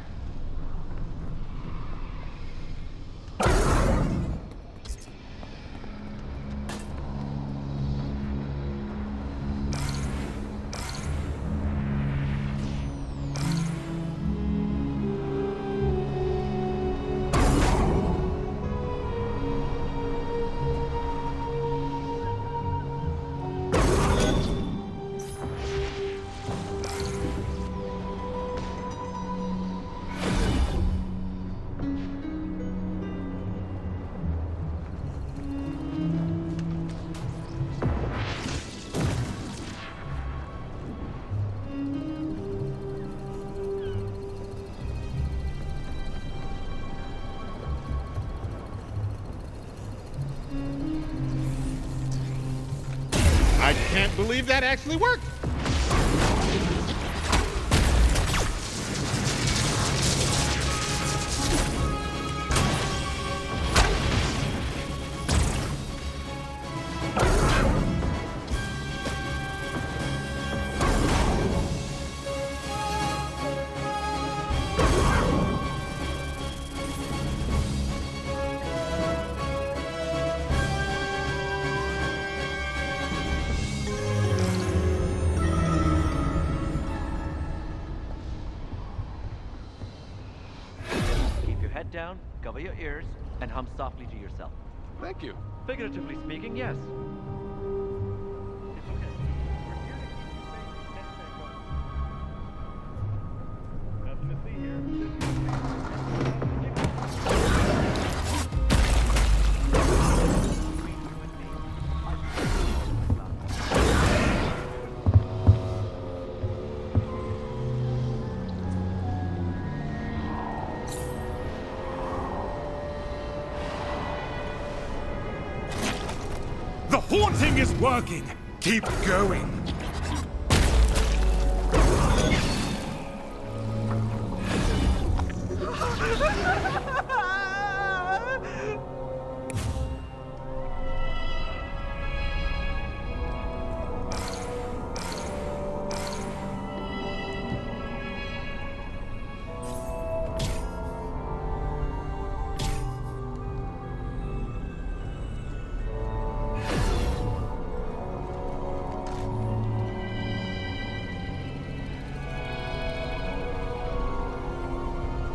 I can't believe that actually worked. Head down, cover your ears, and hum softly to yourself. Thank you. Figuratively speaking, yes. It's okay. We're here to keep the Nothing to see here. haunting is working! Keep going!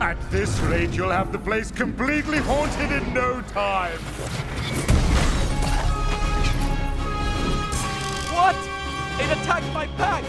At this rate, you'll have the place completely haunted in no time! What? It attacked my pack!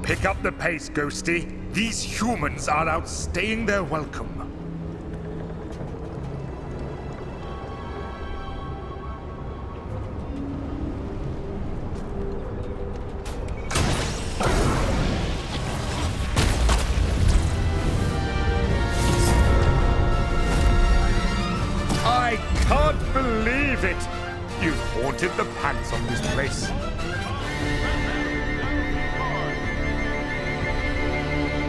Pick up the pace, Ghosty. These humans are outstaying their welcome. I can't believe it! You've haunted the pants on this place.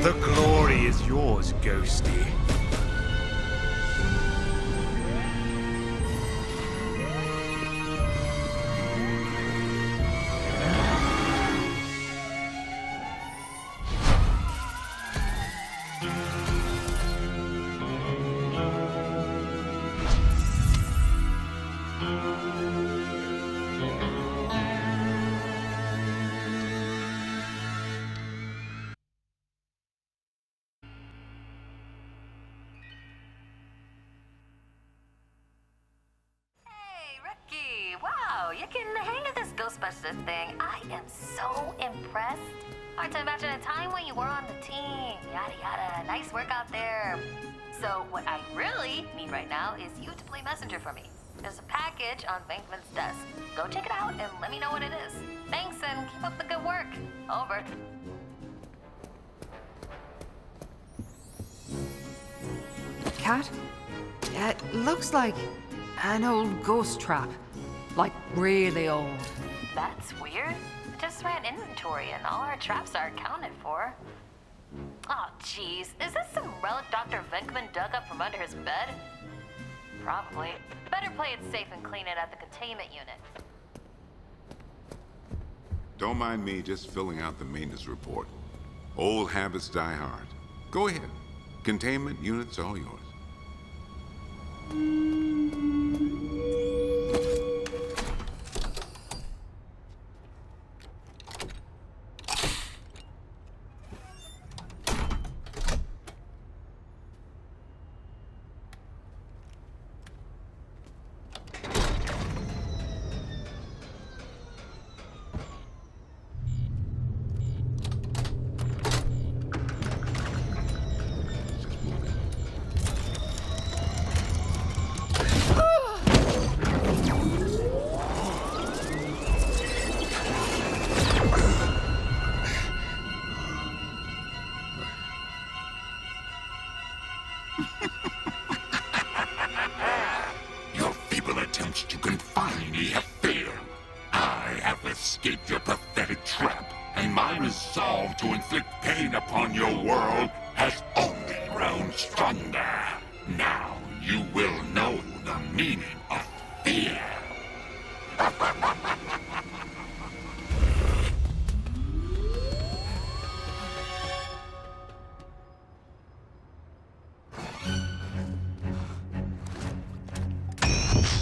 The glory is yours, Ghosty. You can hang with this Ghostbusters thing. I am so impressed. Hard to imagine a time when you were on the team. Yada yada. Nice work out there. So what I really need right now is you to play messenger for me. There's a package on Bankman's desk. Go check it out and let me know what it is. Thanks and keep up the good work. Over. Cat? It looks like an old ghost trap. Like, really old. That's weird. I just ran inventory and all our traps are accounted for. Oh, jeez. Is this some relic Dr. Venkman dug up from under his bed? Probably. Better play it safe and clean it at the containment unit. Don't mind me just filling out the maintenance report. Old habits die hard. Go ahead. Containment unit's all yours. Your feeble attempts to confine me have failed. I have escaped your pathetic trap, and my resolve to inflict pain upon your world has only grown stronger. Now you will know the meaning of fear.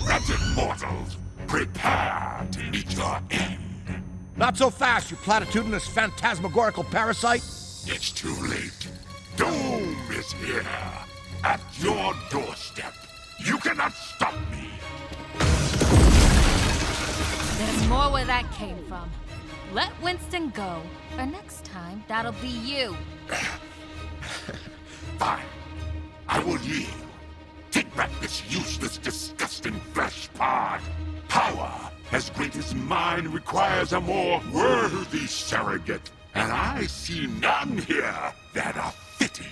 Wretched mortals, prepare to meet your end. Not so fast, you platitudinous phantasmagorical parasite! It's too late. Doom is here. At your doorstep. You cannot stop me. There's more where that came from. Let Winston go, or next time, that'll be you. Fine. I will yield. Take back this useless, disgusting flesh pod. Power as great as mine requires a more worthy surrogate, and I see none here that are fitting.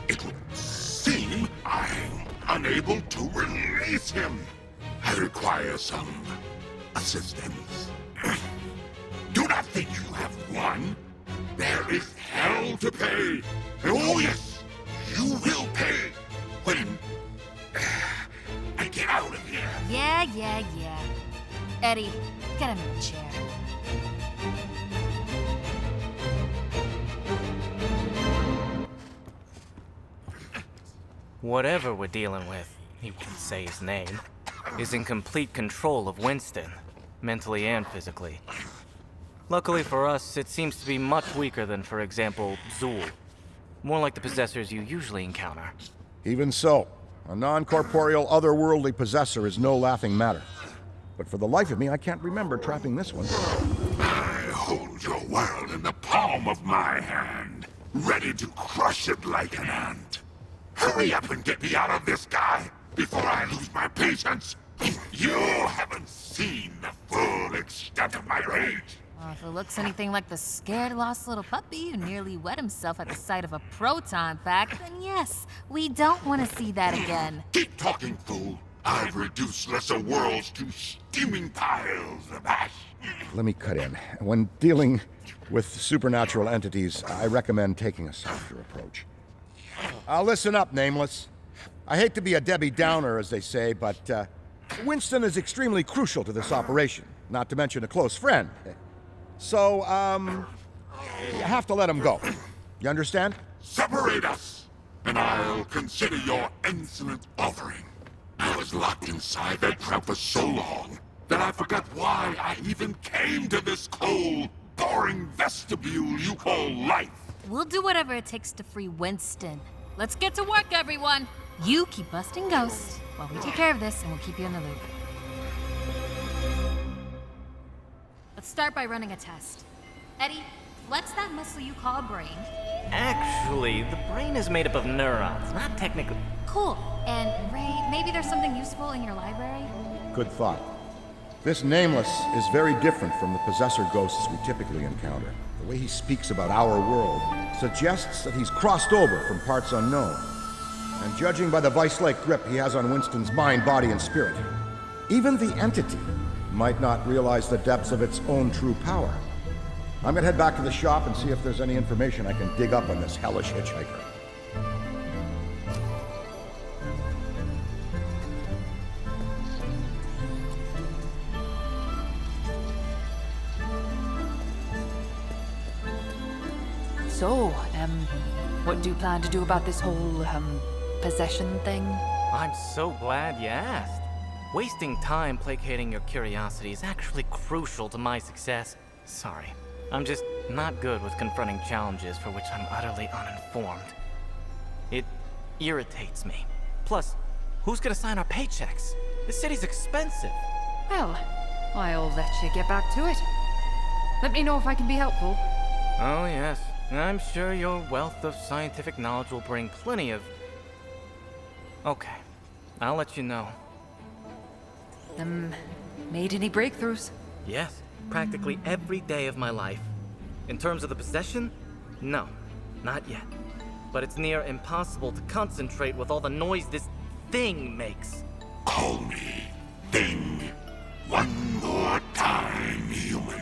It would seem I'm unable to release him. I require some assistance. Do not think you have won. There is hell to pay. Oh yes, you will pay when I get out of here. Yeah. Eddie, get him in a chair. Whatever we're dealing with, he won't say his name, is in complete control of Winston, mentally and physically. Luckily for us, it seems to be much weaker than, for example, Zool. More like the possessors you usually encounter. Even so, a non-corporeal, otherworldly possessor is no laughing matter. But for the life of me, I can't remember trapping this one. I hold your world in the palm of my hand, ready to crush it like an ant. Hurry up and get me out of this guy before I lose my patience. You haven't seen the full extent of my rage. Well, if it looks anything like the scared, lost little puppy who nearly wet himself at the sight of a proton pack, then yes, we don't want to see that again. Keep talking, fool. I've reduced lesser worlds to steaming piles of ash. Let me cut in. When dealing with supernatural entities, I recommend taking a softer approach. Listen up, Nameless. I hate to be a Debbie Downer, as they say, but Winston is extremely crucial to this operation, not to mention a close friend. So, you have to let him go. You understand? Separate us, and I'll consider your insolent offering. I was locked inside that trap for so long that I forgot why I even came to this cold, boring vestibule you call life. We'll do whatever it takes to free Winston. Let's get to work, everyone! You keep busting ghosts while we take care of this, and we'll keep you in the loop. Let's start by running a test. Eddie, what's that muscle you call a brain? Actually, the brain is made up of neurons, not technically. Cool. And Ray, maybe there's something useful in your library? Good thought. This Nameless is very different from the possessor ghosts we typically encounter. The way he speaks about our world suggests that he's crossed over from parts unknown. And judging by the vice-like grip he has on Winston's mind, body, and spirit, even the entity might not realize the depths of its own true power. I'm gonna head back to the shop and see if there's any information I can dig up on this hellish hitchhiker. So, what do you plan to do about this whole, possession thing? I'm so glad you asked. Wasting time placating your curiosity is actually crucial to my success. Sorry, I'm just not good with confronting challenges for which I'm utterly uninformed. It irritates me. Plus, who's gonna sign our paychecks? This city's expensive. Well, I'll let you get back to it. Let me know if I can be helpful. Oh yes, I'm sure your wealth of scientific knowledge will bring plenty of... Okay, I'll let you know. Made any breakthroughs? Yes, practically every day of my life. In terms of the possession, no, not yet. But it's near impossible to concentrate with all the noise this thing makes. Call me Thing. One more time, human.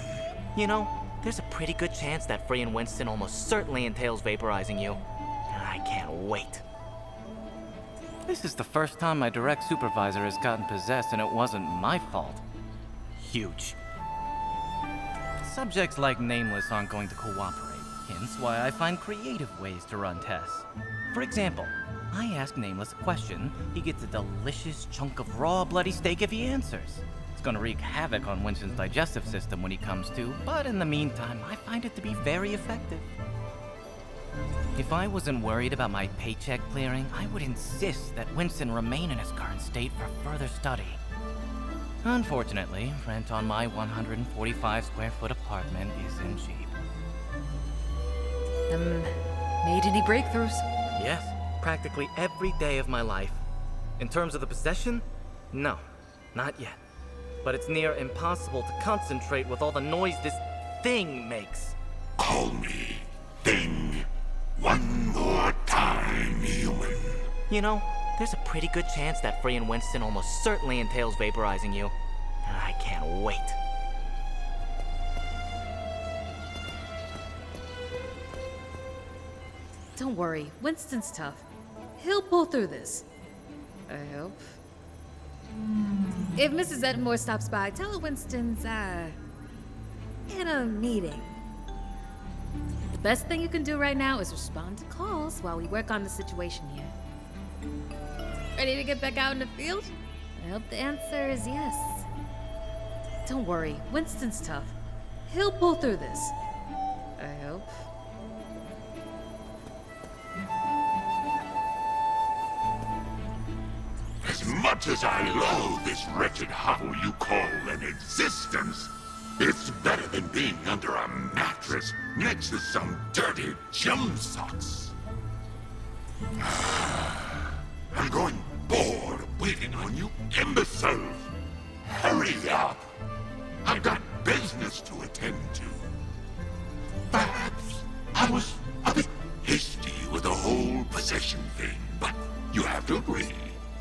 You know, there's a pretty good chance that freeing Winston almost certainly entails vaporizing you. And I can't wait. This is the first time my direct supervisor has gotten possessed and it wasn't my fault. Huge. Subjects like Nameless aren't going to cooperate, hence why I find creative ways to run tests. For example, I ask Nameless a question, he gets a delicious chunk of raw bloody steak if he answers. It's gonna wreak havoc on Winston's digestive system when he comes to, but in the meantime, I find it to be very effective. If I wasn't worried about my paycheck clearing, I would insist that Winston remain in his current state for further study. Unfortunately, rent on my 145 square foot apartment isn't cheap. Made any breakthroughs? Yes, practically every day of my life. In terms of the possession, no, not yet. But it's near impossible to concentrate with all the noise this thing makes. Call me thing. One more time, human. You know, there's a pretty good chance that freeing Winston almost certainly entails vaporizing you. And I can't wait. Don't worry, Winston's tough. He'll pull through this. I hope. If Mrs. Edmore stops by, tell her Winston's, in a meeting. The best thing you can do right now is respond to calls while we work on the situation here. Ready to get back out in the field? I hope the answer is yes. Don't worry, Winston's tough. He'll pull through this. I hope. As much as I loathe this wretched hovel you call an existence, it's better than being under a mattress next to some dirty gym socks. I'm growing bored of waiting on you imbeciles. Hurry up! I've got business to attend to. Perhaps I was a bit hasty with the whole possession thing, but you have to agree,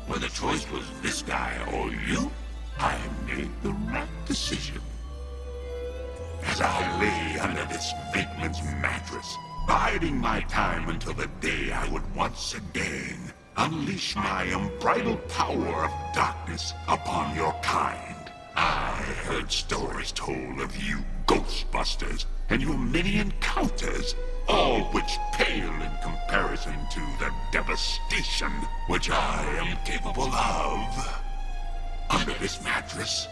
when the choice was this guy or you, I made the right decision. As I lay under this vagrant's mattress, biding my time until the day I would once again unleash my unbridled power of darkness upon your kind, I heard stories told of you Ghostbusters and your many encounters, all which pale in comparison to the devastation which I am capable of. Under this mattress,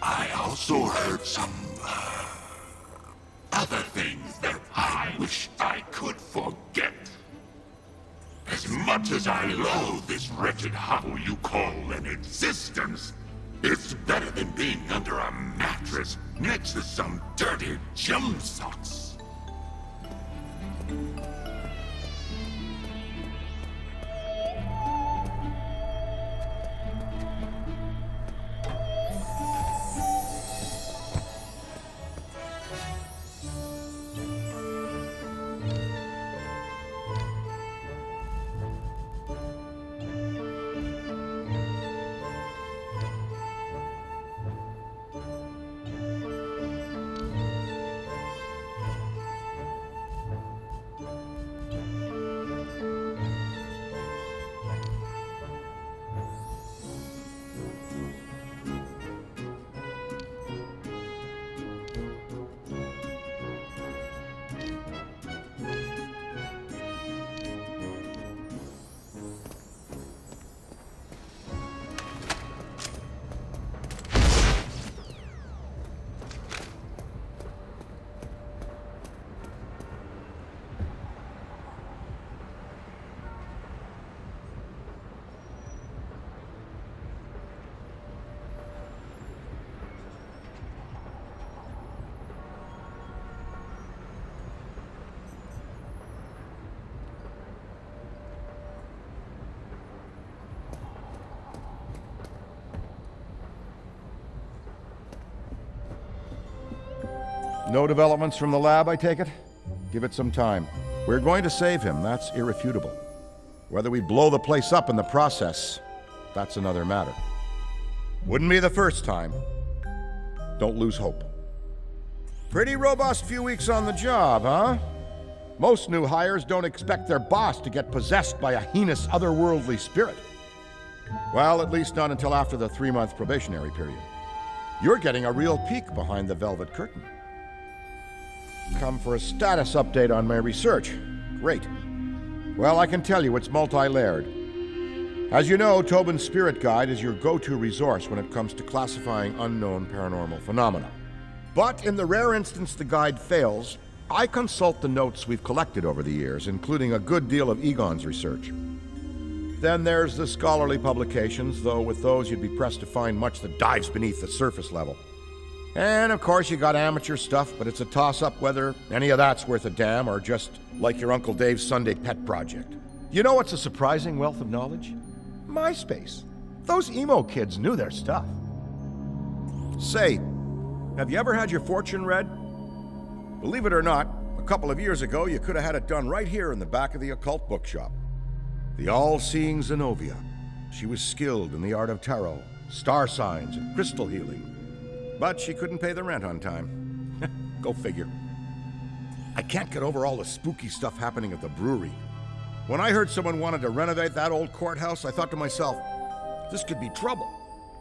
I also heard some, other things that I wished I could forget. As much as I loathe this wretched hovel you call an existence, it's better than being under a mattress next to some dirty gym socks. No developments from the lab, I take it? Give it some time. We're going to save him, that's irrefutable. Whether we blow the place up in the process, that's another matter. Wouldn't be the first time. Don't lose hope. Pretty robust few weeks on the job, huh? Most new hires don't expect their boss to get possessed by a heinous otherworldly spirit. Well, at least not until after the 3-month probationary period. You're getting a real peek behind the velvet curtain. Come for a status update on my research. Great. Well, I can tell you it's multi-layered. As you know, Tobin's Spirit Guide is your go-to resource when it comes to classifying unknown paranormal phenomena. But in the rare instance the guide fails, I consult the notes we've collected over the years, including a good deal of Egon's research. Then there's the scholarly publications, though with those you'd be pressed to find much that dives beneath the surface level. And of course you got amateur stuff, but it's a toss-up whether any of that's worth a damn or just like your Uncle Dave's Sunday pet project. You know what's a surprising wealth of knowledge? MySpace. Those emo kids knew their stuff. Say, have you ever had your fortune read? Believe it or not, a couple of years ago you could have had it done right here in the back of the occult bookshop. The all-seeing Zenobia. She was skilled in the art of tarot, star signs, and crystal healing. But she couldn't pay the rent on time. Go figure. I can't get over all the spooky stuff happening at the brewery. When I heard someone wanted to renovate that old courthouse, I thought to myself, this could be trouble.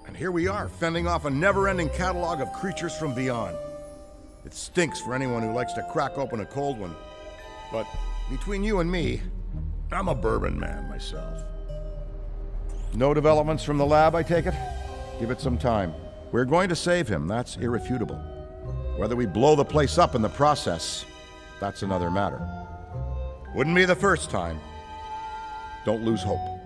And here we are, fending off a never-ending catalog of creatures from beyond. It stinks for anyone who likes to crack open a cold one. But between you and me, I'm a bourbon man myself. No developments from the lab, I take it? Give it some time. We're going to save him, that's irrefutable. Whether we blow the place up in the process, that's another matter. Wouldn't be the first time. Don't lose hope.